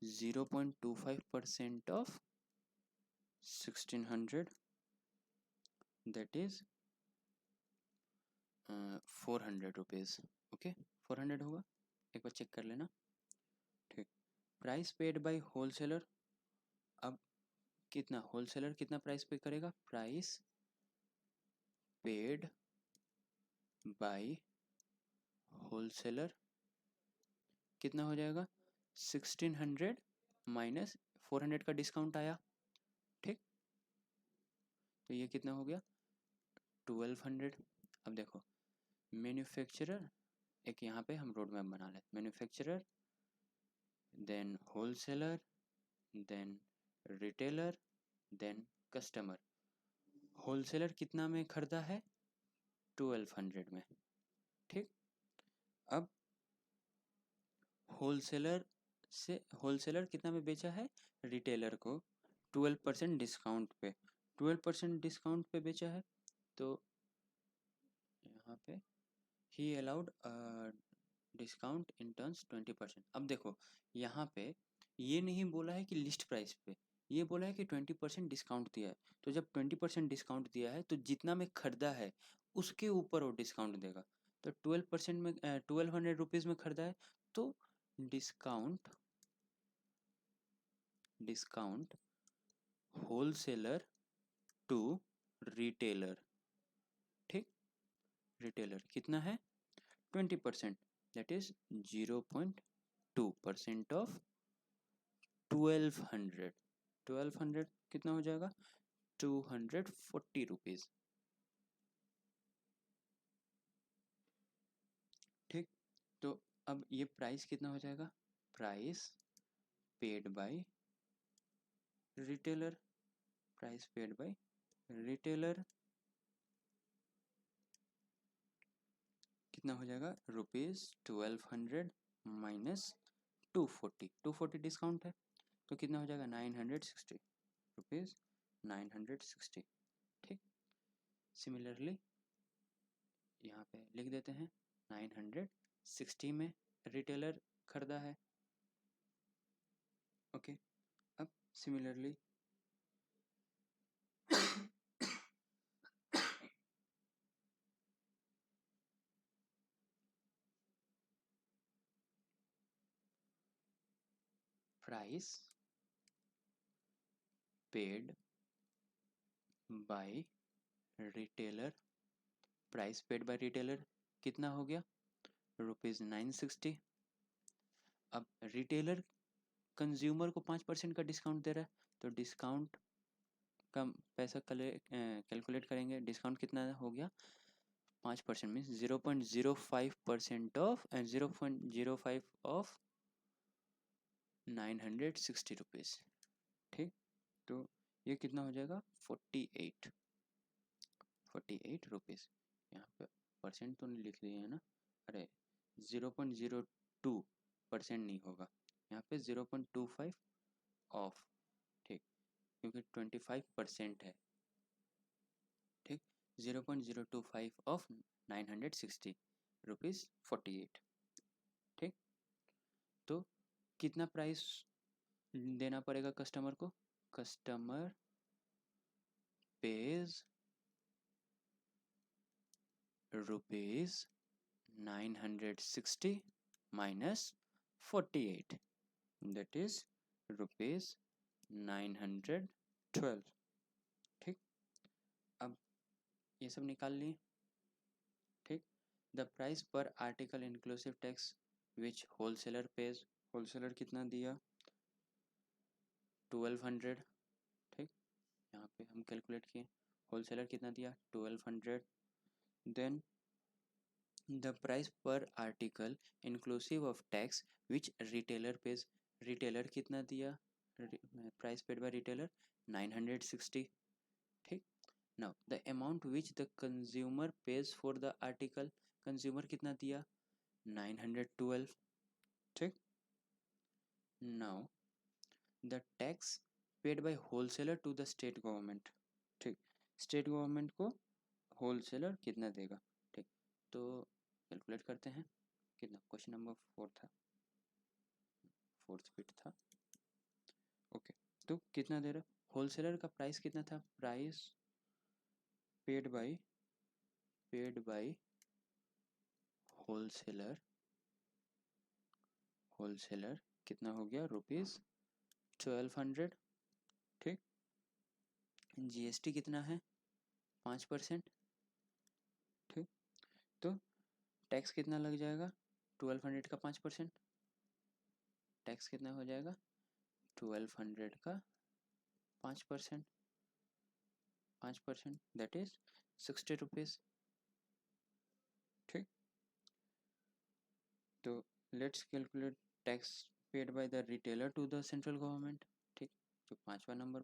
0.25% of 1600, that is 400 rupees. Okay, 400 होगा, एक बार चेक कर लेना, ठीक। प्राइस पेड बाय होलसेलर, अब कितना होलसेलर कितना प्राइस पे करेगा, प्राइस पेड बाय होलसेलर कितना हो जाएगा 1600 माइनस 400 का डिस्काउंट आया, ठीक, तो ये कितना हो गया 1200। अब देखो मैन्युफैक्चरर, एक यहाँ पे हम रोड मैप बना लें, manufacturer then wholesaler then retailer then customer. Wholesaler कितना में खरीदा है 1200 में, ठीक। अब होलसेलर कितना में बेचा है रिटेलर को 12% डिस्काउंट पे, 12% डिस्काउंट पे बेचा है, तो यहाँ पे ही अलाउड डिस्काउंट इन टर्म्स 20%। अब देखो यहाँ पे ये नहीं बोला है कि लिस्ट प्राइस पे, ये बोला है कि 20% डिस्काउंट दिया है, तो जब 20% डिस्काउंट दिया है तो जितना में खरीदा है उसके ऊपर वो डिस्काउंट देगा, तो 12% में 1200 रुपीज़ में खरीदा है तो डिस्काउंट होलसेलर टू रिटेलर, ठीक, रिटेलर कितना है 20%, दैट इज 0.2% ऑफ 1200, 1200 कितना हो जाएगा 240 रुपीज़, ठीक। तो अब ये प्राइस कितना हो जाएगा, price paid by retailer, price paid by retailer कितना हो जाएगा ₹1200 माइनस 240 डिस्काउंट है, तो कितना हो जाएगा 960 रुपीज़, 960, ठीक। सिमिलरली यहाँ पे लिख देते हैं 960 में रिटेलर खरीदा है, ओके। अब similarly price paid by retailer, price paid by retailer कितना हो गया ₹960। अब रिटेलर कंज्यूमर को 5% का डिस्काउंट दे रहा है, तो डिस्काउंट का पैसा कैलकुलेट करेंगे, डिस्काउंट कितना हो गया 5% मीन्स 0.05% ऑफ 0.05 ऑफ 960 रुपीज़, ठीक। तो ये कितना हो जाएगा 48 रुपीज़, यहाँ पे परसेंट तो नहीं लिख दिए है ना, अरे 0.02% नहीं होगा, यहाँ पे 0.25 ऑफ, ठीक, क्योंकि 25% है, ठीक, 0.025 ऑफ 960 रुपीज़ 48, ठीक। तो कितना प्राइस देना पड़ेगा कस्टमर को, customer page ₹960 minus 48, that is ₹912, ठीक। अब ये सब निकाल लिए, ठीक। The price per article inclusive tax which wholesaler page, wholesaler कितना दिया 1200, ठीक, यहाँ पे हम कैलकुलेट किए होलसेलर कितना दिया 1200, then the price per article inclusive of tax which retailer pays, retailer कितना दिया, प्राइस पेड बाय रिटेलर 960, ठीक। Now the amount which the consumer pays for the article, consumer कितना दिया 912, ठीक। Now the tax paid by wholesaler to the state government. ठीक, स्टेट गवर्नमेंट को होलसेलर कितना देगा। ठीक, तो कैलकुलेट करते हैं कितना। क्वेश्चन नंबर 4 था, 4th बिट था। ओके, तो कितना दे रहा, होलसेलर का प्राइस कितना था, price paid by wholesaler, wholesaler कितना हो गया, ₹1200। ठीक, जीएसटी कितना है, 5%। ठीक, तो टैक्स कितना लग जाएगा, 1200 का 5%, टैक्स कितना हो जाएगा, 1200 का 5%, 5% दैट इज 60 रुपीज़। ठीक, तो let's calculate tax paid by the retailer to the central government. ठीक, जो 5वां नंबर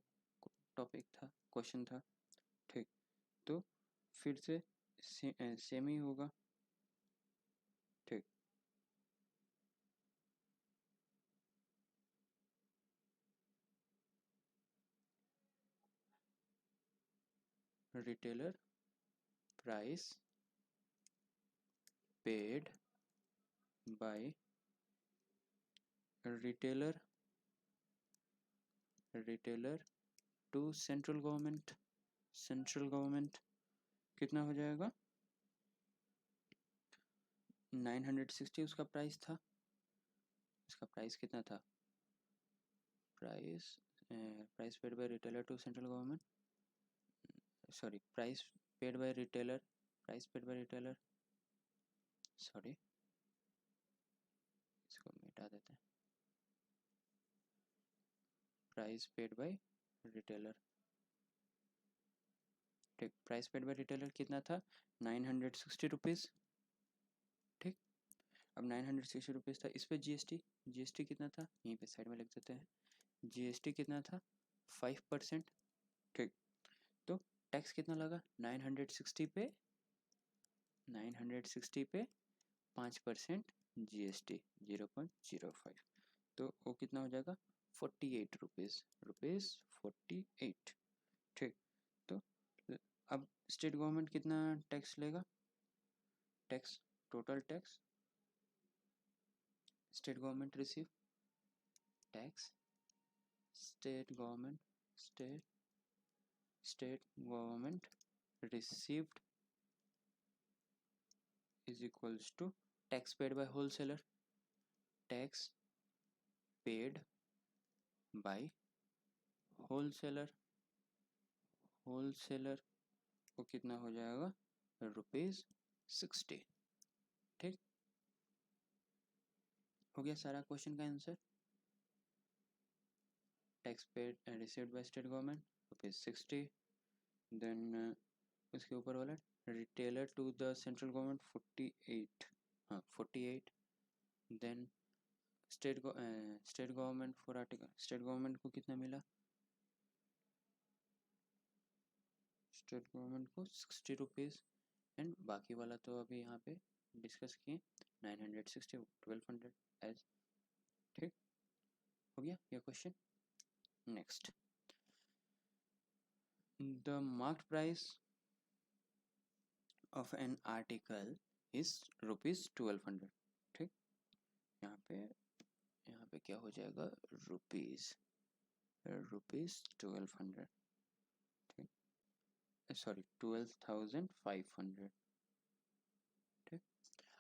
टॉपिक था, क्वेश्चन था। ठीक, तो फिर से सेम ही होगा। ठीक, retailer price paid by retailer to central government कितना हो जाएगा, 960 उसका प्राइस था। इसका प्राइस कितना था, price paid by retailer to central government, sorry price paid by retailer, sorry इसको मिटा देते हैं, प्राइस पेड बाय रिटेलर। ठीक, प्राइस पेड बाय रिटेलर कितना था, 960 रुपीज़। ठीक, अब 960 रुपीज़ था, इस पे जीएसटी कितना था, यहीं पे साइड में लिख देते हैं, जीएसटी कितना था, 5%। ठीक, तो टैक्स कितना लगा, 960 पे 5% जीएसटी 0.05, तो वो कितना हो जाएगा, 48 रुपीज़ 48। ठीक, तो अब स्टेट गवर्नमेंट कितना टैक्स लेगा, tax total tax state government receive, tax state government received is equals to tax paid by wholesaler, tax paid by wholesaler को कितना हो जाएगा, ₹60। ठीक, हो गया सारा क्वेश्चन का answer. Tax paid received by state government ₹60, then उसके ऊपर वाला retailer to the central government 48, हाँ 48, then state government for article, state government को कितना मिला, स्टेट गवर्नमेंट को 60 रुपीज़, एंड बाकी वाला तो अभी यहाँ पे डिस्कस किए, 960 1200 एज। ठीक, हो गया ये question. Next, the marked price of an article is ₹1200। ठीक, यहाँ पे क्या हो जाएगा, रुपीज़ 1200, ठीक, सॉरी 12,500। ठीक,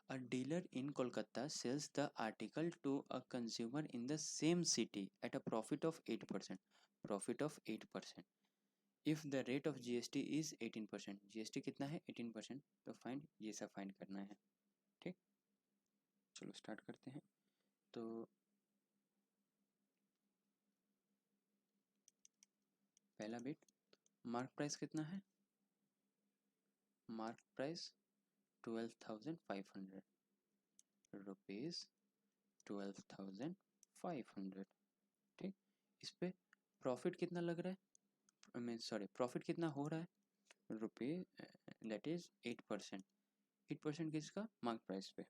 a dealer in Kolkata sells the article to a consumer in the same city at a profit of 8%, if the rate of GST is 18%, GST कितना है 18%, तो फाइंड, ये सब फाइंड करना है। ठीक, चलो स्टार्ट करते हैं। तो पहला बिट, मार्क प्राइस कितना है, मार्क प्राइस 12,500 रुपीज़ 12,500। ठीक, इस पे प्रॉफिट कितना लग रहा है, मीन सॉरी प्रॉफिट कितना हो रहा है, रुपये दैट इज 8%, 8% किसका, मार्क प्राइस पे।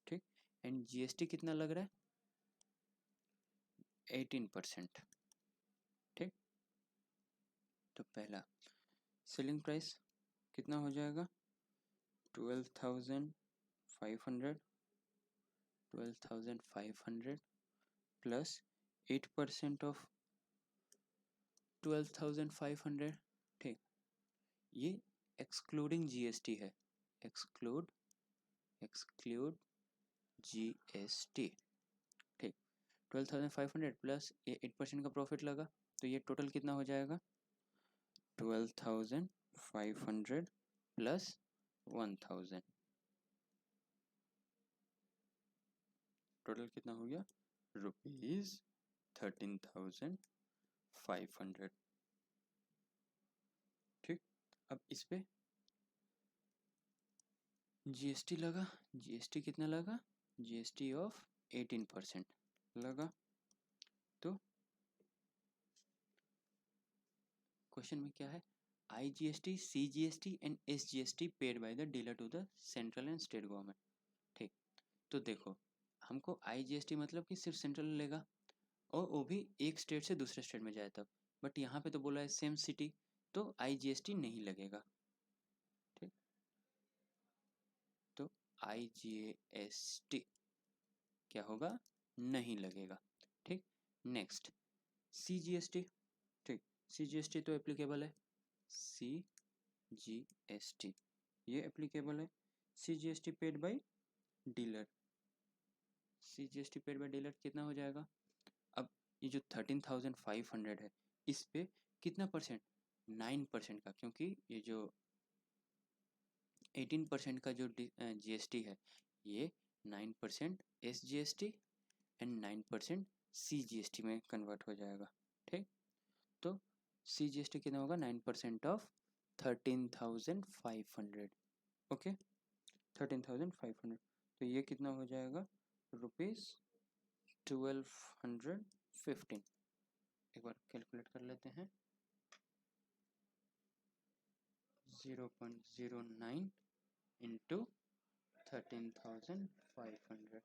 ठीक, एंड जीएसटी कितना लग रहा है, 18%। ठीक, तो पहला सेलिंग प्राइस कितना हो जाएगा 12,500 प्लस 8% ऑफ 12,500। ठीक, ये एक्सक्लूडिंग जीएसटी है, एक्सक्लूड जीएसटी। ठीक, 12,500 प्लस ये 8% का प्रॉफिट लगा, तो ये टोटल कितना हो जाएगा 12,500 प्लस 1,000, टोटल कितना हो गया ₹13,500। ठीक, अब इस पे जीएसटी लगा, जीएसटी कितना लगा, जीएसटी ऑफ 18% लगा। तो क्वेश्चन में क्या है, IGST, CGST and SGST paid by the dealer to the central and state government. ठीक, तो देखो हमको IGST मतलब कि सिर्फ सेंट्रल लेगा और वो भी एक स्टेट से दूसरे स्टेट में जाए तब, बट यहाँ पे तो बोला है सेम सिटी, तो IGST नहीं लगेगा। ठीक, तो IGST क्या होगा, नहीं लगेगा। ठीक, नेक्स्ट CGST। ठीक, CGST तो एप्लीकेबल है, CGST ये एप्लीकेबल है। CGST paid by dealer, CGST paid by dealer कितना हो जाएगा, अब ये जो 13,500 है इस पे कितना परसेंट, 9% का, क्योंकि ये जो 18% का जो GST है ये 9% SGST एंड 9% CGST में कन्वर्ट हो जाएगा। ठीक, तो CGST कितना होगा 9% ऑफ 13,500। ओके, 13,500, तो ये कितना हो जाएगा ₹1215। एक बार कैलकुलेट कर लेते हैं, 0.09 इंटू 13,500,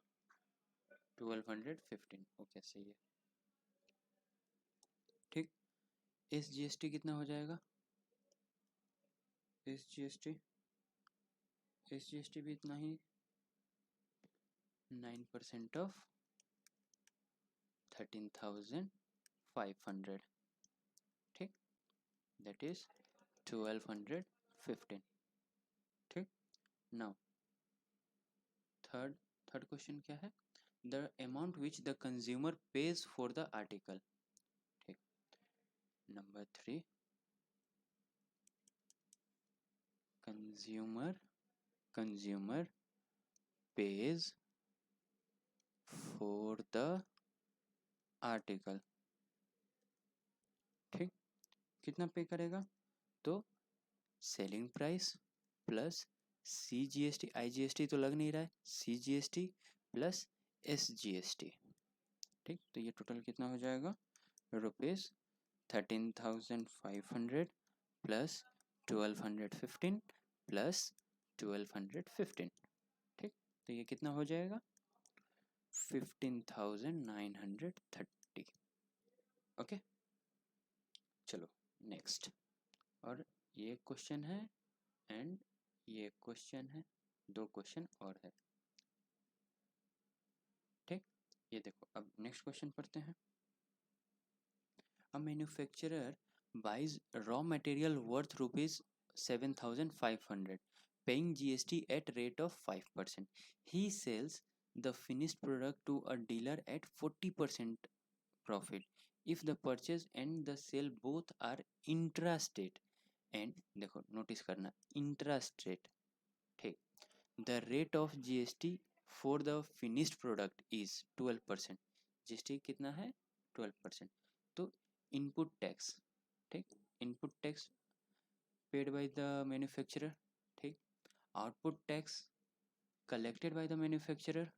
1215। ओके, सही है। ठीक, SGST कितना हो जाएगा, SGST भी इतना ही, 9% ऑफ 13,500। ठीक, दैट इज 1215। ठीक, नाउ थर्ड क्वेश्चन क्या है, the amount which the consumer pays for the article. ठीक, number 3, consumer pays for the article. ठीक, कितना पे करेगा, तो selling price plus CGST, IGST तो लग नहीं रहा है, CGST प्लस SGST। ठीक, तो ये टोटल कितना हो जाएगा ₹13,500 प्लस 1215 प्लस 1215। ठीक, तो ये कितना हो जाएगा 15,930। ओके, चलो नेक्स्ट, और ये क्वेश्चन है एंड ये क्वेश्चन है, 2 क्वेश्चन और है। ठीक, ये देखो, अब नेक्स्ट क्वेश्चन पढ़ते हैं। A manufacturer buys raw material worth ₹7,500, paying GST at rate of 5%. He sells the finished product to a dealer at 40% profit. If the purchase and the sale both are intrastate, and देखो नोटिस करना intrastate, ठीक, the rate of GST for the finished product is 12%। GST कितना है 12%। तो इनपुट टैक्स, ठीक, input tax paid by the manufacturer. ठीक, output tax collected by the manufacturer,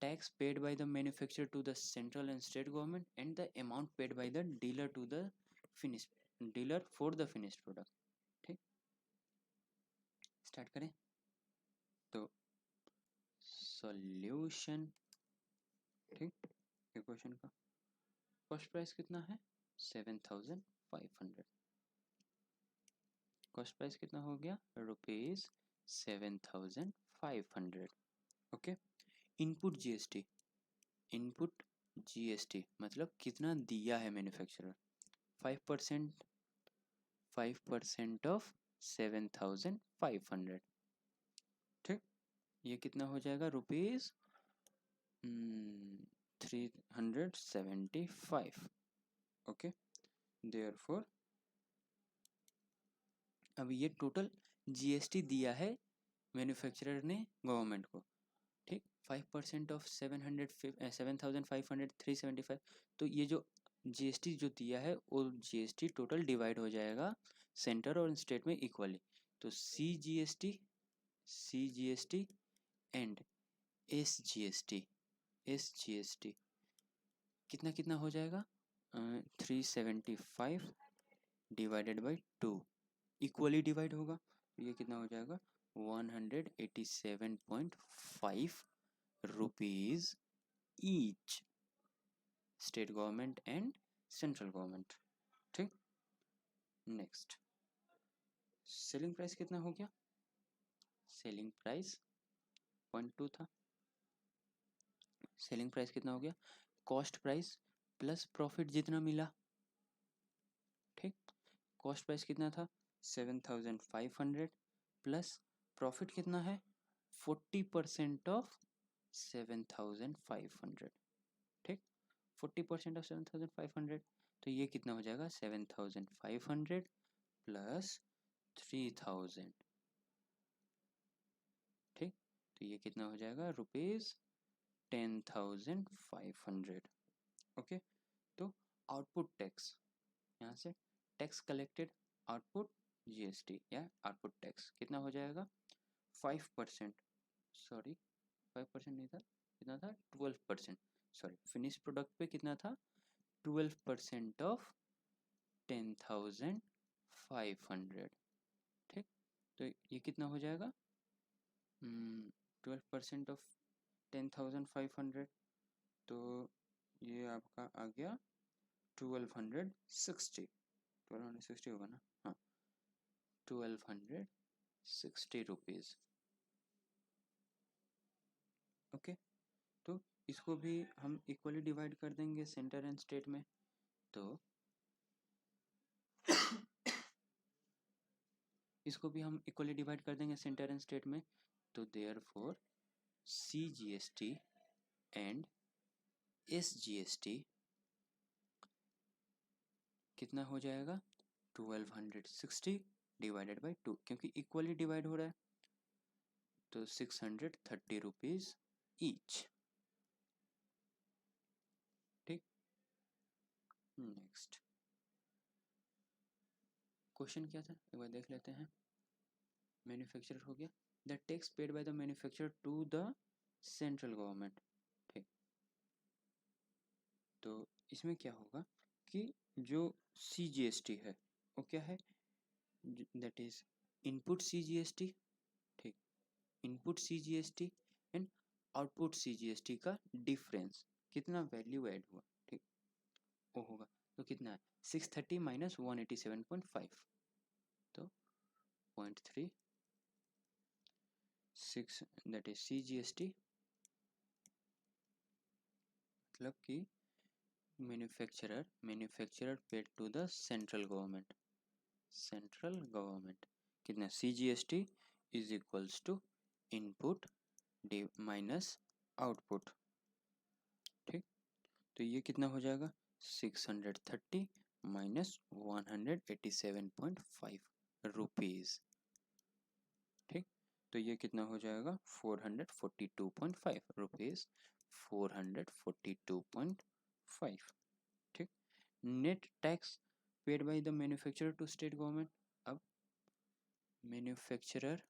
tax paid by the manufacturer to the central and state government, and the amount paid by the dealer to the finished dealer for the finished product. ठीक, स्टार्ट करें, तो सॉल्यूशन। ठीक, ये क्वेश्चन का फर्स्ट प्राइस कितना है 7,500। कॉस्ट प्राइस कितना हो गया, ₹7,500। Okay. Input GST, input GST मतलब कितना दिया है मैन्युफैक्चरर, 5%, 5% ऑफ 7,500। ठीक, ये कितना हो जाएगा, ₹375। ओके, देयरफॉर अब ये टोटल जीएसटी दिया है मैन्युफैक्चरर ने गवर्नमेंट को। ठीक, 5% ऑफ 7,500 375, तो ये जो जीएसटी जो दिया है वो जीएसटी टोटल डिवाइड हो जाएगा सेंटर और स्टेट में इक्वली। तो सीजीएसटी एंड एसजीएसटी कितना कितना हो जाएगा, 375 डिवाइडेड बाई 2, इक्वली डिवाइड होगा, तो ये कितना हो जाएगा 187.5 rupees each, state government and central government. ठीक, नेक्स्ट सेलिंग प्राइस कितना हो गया, सेलिंग प्राइस 0.2 था, सेलिंग प्राइस कितना हो गया, कॉस्ट प्राइस प्लस प्रॉफिट जितना मिला। ठीक, कॉस्ट प्राइस कितना था 7,500 प्लस प्रॉफिट कितना है 40% ऑफ 7,500। ठीक, 40% ऑफ 7,500, तो ये कितना हो जाएगा 7,500 प्लस 3,000। ठीक, तो ये कितना हो जाएगा ₹10,500। ओके, तो आउटपुट टैक्स, यहाँ से टैक्स कलेक्टेड आउटपुट जीएसटी या आउटपुट टैक्स कितना हो जाएगा 5%, सॉरी 5% नहीं था, कितना था 12%, सॉरी फिनिश प्रोडक्ट पे कितना था 12% ऑफ 10,500। ठीक, तो ये कितना हो जाएगा 12% ऑफ 10,500, तो ये आपका आ गया 1260 होगा ना, हाँ 1260 रुपीज़। ओके, तो इसको भी हम इक्वली डिवाइड कर देंगे सेंटर एंड स्टेट में, तो इसको भी हम इक्वली डिवाइड कर देंगे सेंटर एंड स्टेट में, तो देयरफॉर सीजीएसटी एंड एसजीएसटी कितना हो जाएगा 1260 डिवाइडेड बाई 2, क्योंकि इक्वली डिवाइड हो रहा है, तो 630 रुपीज़ ईच। ठीक, नेक्स्ट क्वेश्चन क्या था एक बार देख लेते हैं। मैन्युफैक्चरर हो गया, the tax paid by the manufacturer to the central government. ठीक, तो इसमें क्या होगा कि जो सीजीएसटी है वो क्या है, दैट इज इनपुट सीजीएसटी। ठीक, input CGST and output CGST का डिफरेंस कितना वैल्यू ऐड हुआ, ठीक वो होगा, तो कितना है 630 माइनस 187.5, तो 0.36, दैट इज सीजीएसटी, मतलब कि manufacturer paid to the central government कितना, CGST is equals to input minus output. ठीक, तो ये कितना हो जाएगा 630 माइनस 187.5 रुपीज़। ठीक, तो ये कितना हो जाएगा 442.5 रुपीज़, 442.5। ठीक, net tax paid by the manufacturer to state government, अब मैन्युफैक्चरर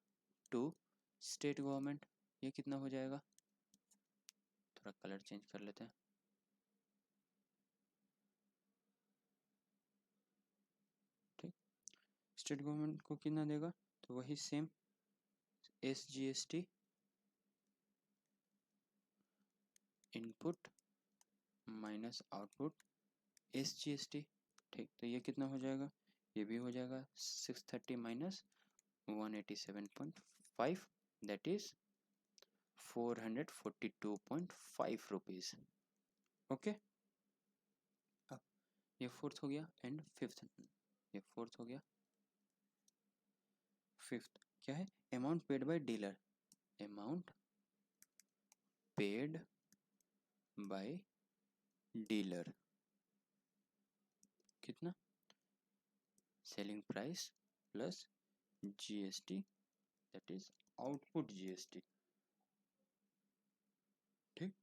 टू स्टेट गवर्नमेंट ये कितना हो जाएगा, थोड़ा कलर चेंज कर लेते हैं। ठीक, स्टेट गवर्नमेंट को कितना देगा, तो वही same SGST input minus output SGST. ठीक, तो ये कितना हो जाएगा, ये भी हो जाएगा 630 minus 187.5 that is 442.5 rupees. Okay, अब ये फोर्थ हो गया एंड फिफ्थ, ये फोर्थ हो गया। फिफ्थ क्या है? Amount paid by dealer, amount paid by dealer कितना? Selling price plus GST that is output GST. ठीक,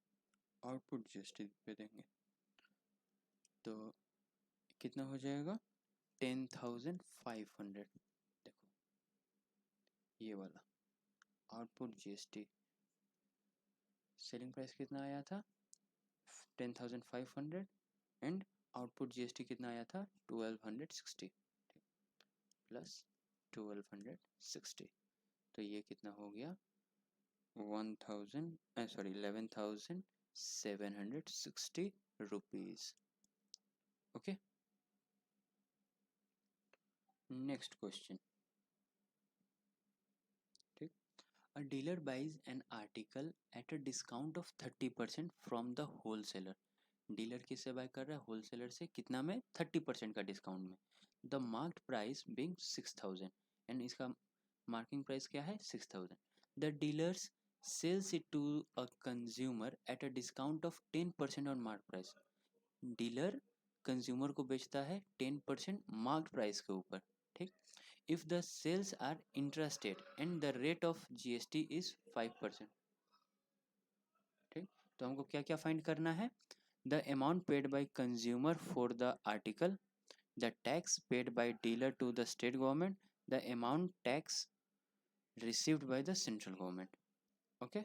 आउटपुट जीएसटी पे देंगे तो कितना हो जाएगा? 10,500। देखो ये वाला आउटपुट जीएसटी, सेलिंग प्राइस कितना आया था? 10,500 एंड आउटपुट जीएसटी कितना आया था? 1260 प्लस 1260, तो ये कितना हो गया? 11,760 रुपीज़। Okay, next question. ठीक, a dealer buys an article at a discount of 30% from the wholesaler. Dealer किससे बाय कर रहा है? होलसेलर से। कितना में? 30% का डिस्काउंट में। The marked price being 6,000 and इसका मार्किंग प्राइस क्या है? 6,000। The dealers sells it to a consumer at a discount of 10% on mark price. Dealer consumer को बेचता है 10% मार्क प्राइस के ऊपर। ठीक, if the sales are interested and the rate of GST is 5%। ठीक, तो हमको क्या क्या फाइंड करना है? The amount paid by consumer for the article, the tax paid by dealer to the state government, the amount tax received by the central government. Okay,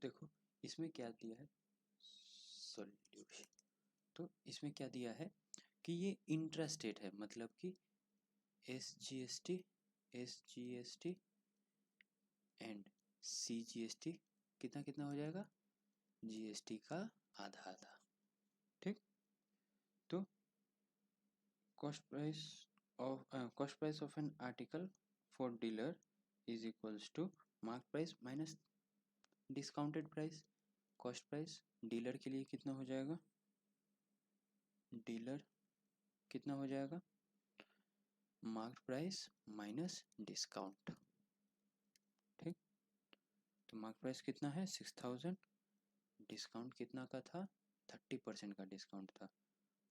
देखो इसमें क्या दिया है सॉल्यूशन। तो इसमें क्या दिया है कि ये इंट्रास्टेट है, मतलब कि एसजीएसटी एंड सीजीएसटी कितना कितना हो जाएगा? जीएसटी का आधा आधा। ठीक, तो cost price of an article for dealer is equals to mark price minus discounted price. Cost price dealer के लिए कितना हो जाएगा? डीलर कितना हो जाएगा? Mark price minus discount. ठीक, तो मार्क प्राइस कितना है? 6,000। डिस्काउंट कितना का था? 30% का डिस्काउंट था,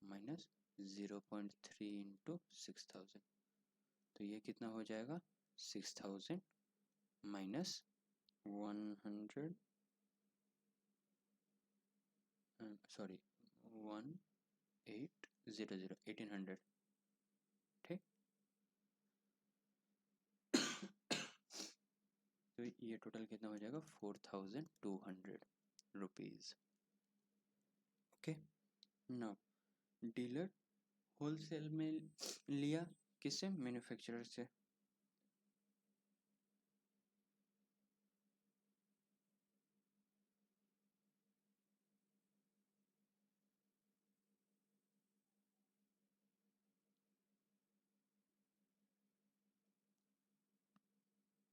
माइनस 0.3 इंटू 6,000, तो ये कितना हो जाएगा? 6,000 माइनस 100 सॉरी 1800 1800। ठीक, तो ये टोटल कितना हो जाएगा? 4,200 rupees. Okay, now dealer wholesale में लिया किससे? मैन्युफैक्चरर से।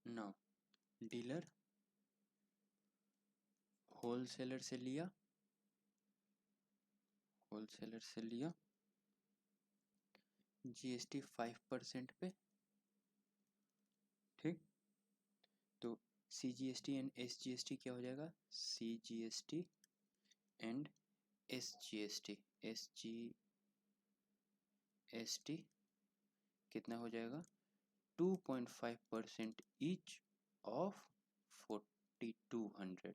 नाउ डीलर होलसेलर से लिया, होलसेलर से लिया जीएसटी 5% पे। ठीक, तो सीजीएसटी एंड एसजीएसटी क्या हो जाएगा? सीजीएसटी एंड एसजीएसटी, एसजीएसटी कितना हो जाएगा? 2.5% each of 4,200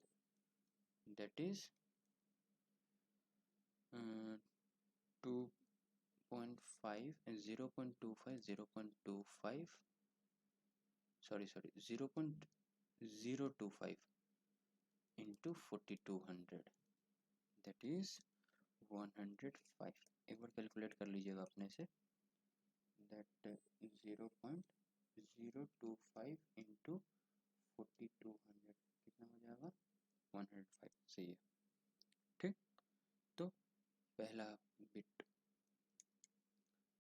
that is 2.5 0.25 0.25 sorry 0.025 into 4,200 that is 105। एक बार कैलकुलेट कर लीजिएगा अपने से, दैट 0.025 इंटू 4,200 कितना हो जाएगा? 105। सही है। ठीक, तो पहला बिट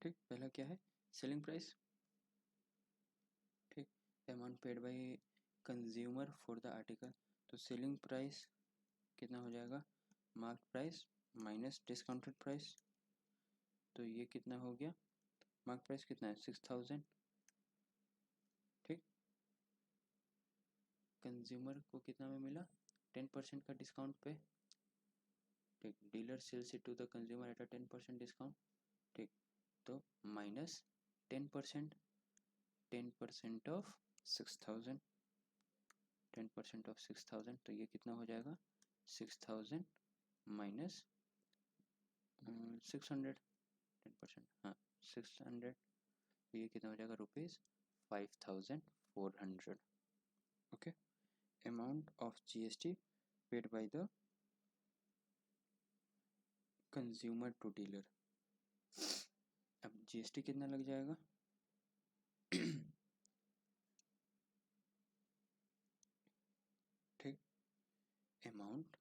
ठीक, पहला क्या है, सेलिंग प्राइस। ठीक, amount paid by consumer for the article, तो सेलिंग प्राइस कितना हो जाएगा, mark price minus discounted price, तो ये कितना हो गया, मार्क प्राइस कितना है 6000। ठीक, कंज्यूमर को कितना में मिला, 10% का डिस्काउंट पे। ठीक, dealer sells it to the consumer at a 10% discount. ठीक, तो माइनस 10%, 10% ऑफ 6000, 10% ऑफ 6000, तो ये कितना हो जाएगा 6000 माइनस 600, 10%, हाँ 600, तो ये कितना हो जाएगा ₹5400। Okay, amount of GST paid by the consumer to dealer. अब GST कितना लग जाएगा ठीक, अमाउंट,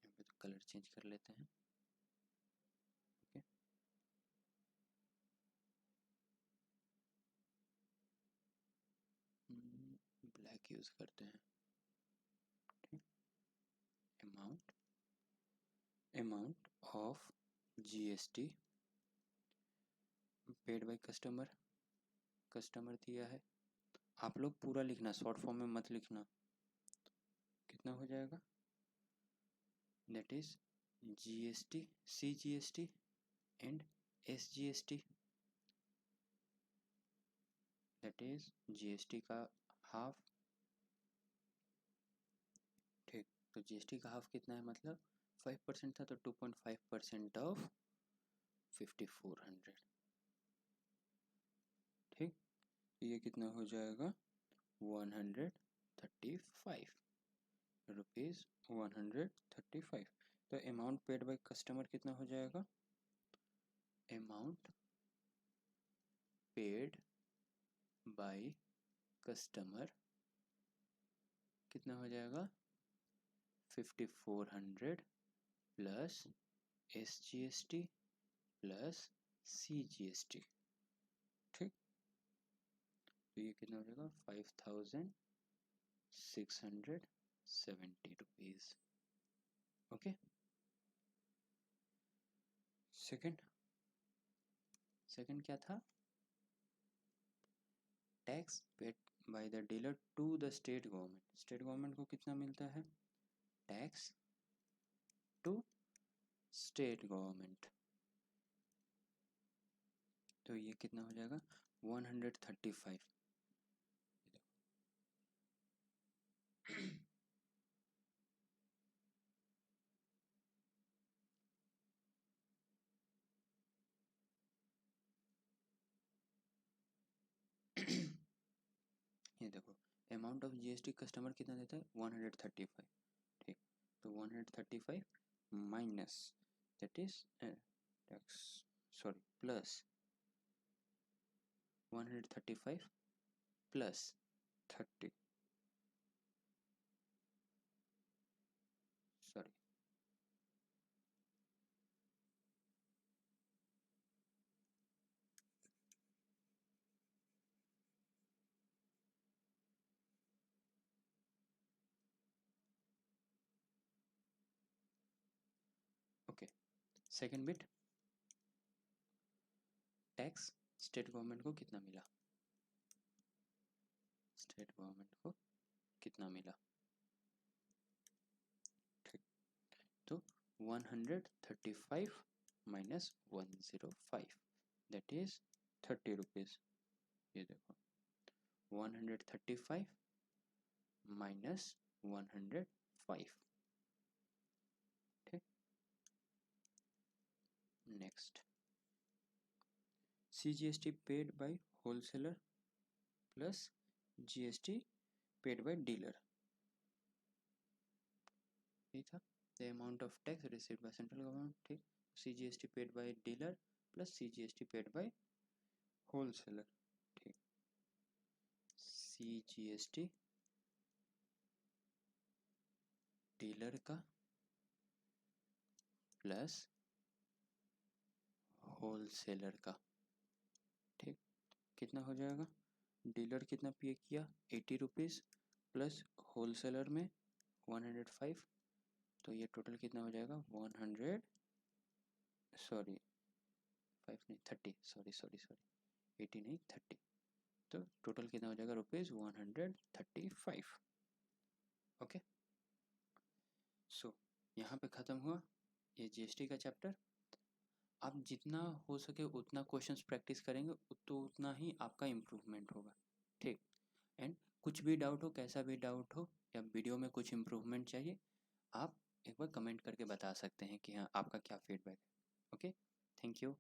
यहाँ पे तो कलर चेंज कर लेते हैं। ओके, ब्लैक यूज करते हैं। ठीक, amount, amount of GST paid by customer, customer दिया है, आप लोग पूरा लिखना, शॉर्ट फॉर्म में मत लिखना। कितना हो जाएगा, that is GST, CGST and SGST, that is GST का हाफ। ठीक, तो GST का हाफ कितना है, मतलब 5% था, तो 2.5% ऑफ 5400। ठीक, ये कितना हो जाएगा 135 रुपीज़, 135। तो अमाउंट पेड बाय कस्टमर कितना हो जाएगा, अमाउंट पेड बाय कस्टमर कितना हो जाएगा 5400 प्लस SGST प्लस CGST। ठीक, तो ये कितना हो जाएगा 5670 रुपीज़। ओके, सेकंड, सेकंड क्या था, tax paid by the dealer to the state government, state government को कितना मिलता है, टैक्स टू स्टेट गवर्नमेंट, तो ये कितना हो जाएगा 135। ये देखो, अमाउंट ऑफ GST कस्टमर कितना देता है 135। ठीक, तो 135 minus, that is tax, sorry plus 135 plus 30, sorry okay, second bit, tax state government को कितना मिला, स्टेट गवर्नमेंट को कितना मिला। ठीक, तो 135 माइनस 105, दैट इज 30 रुपीज़। ये देखो 135 माइनस 105। ठीक, next, CGST paid by wholesaler plus GST paid by dealer, ये था the amount of tax received by central government. ठीक, CGST paid by dealer plus CGST paid by wholesaler. ठीक, CGST डीलर का प्लस होलसेलर का। ठीक, कितना हो जाएगा, डीलर कितना पे किया 80 रुपीज़ प्लस होलसेलर में 105, तो ये टोटल कितना हो जाएगा 100, सॉरी 5 नहीं 30, सॉरी 80 नहीं 30, तो टोटल कितना हो जाएगा ₹135। ओके, सो यहाँ पे ख़त्म हुआ ये जीएसटी का चैप्टर। आप जितना हो सके उतना क्वेश्चंस प्रैक्टिस करेंगे तो उतना ही आपका इम्प्रूवमेंट होगा। ठीक, एंड कुछ भी डाउट हो, कैसा भी डाउट हो, या वीडियो में कुछ इम्प्रूवमेंट चाहिए, आप एक बार कमेंट करके बता सकते हैं कि हाँ आपका क्या फीडबैक है। Okay, thank you.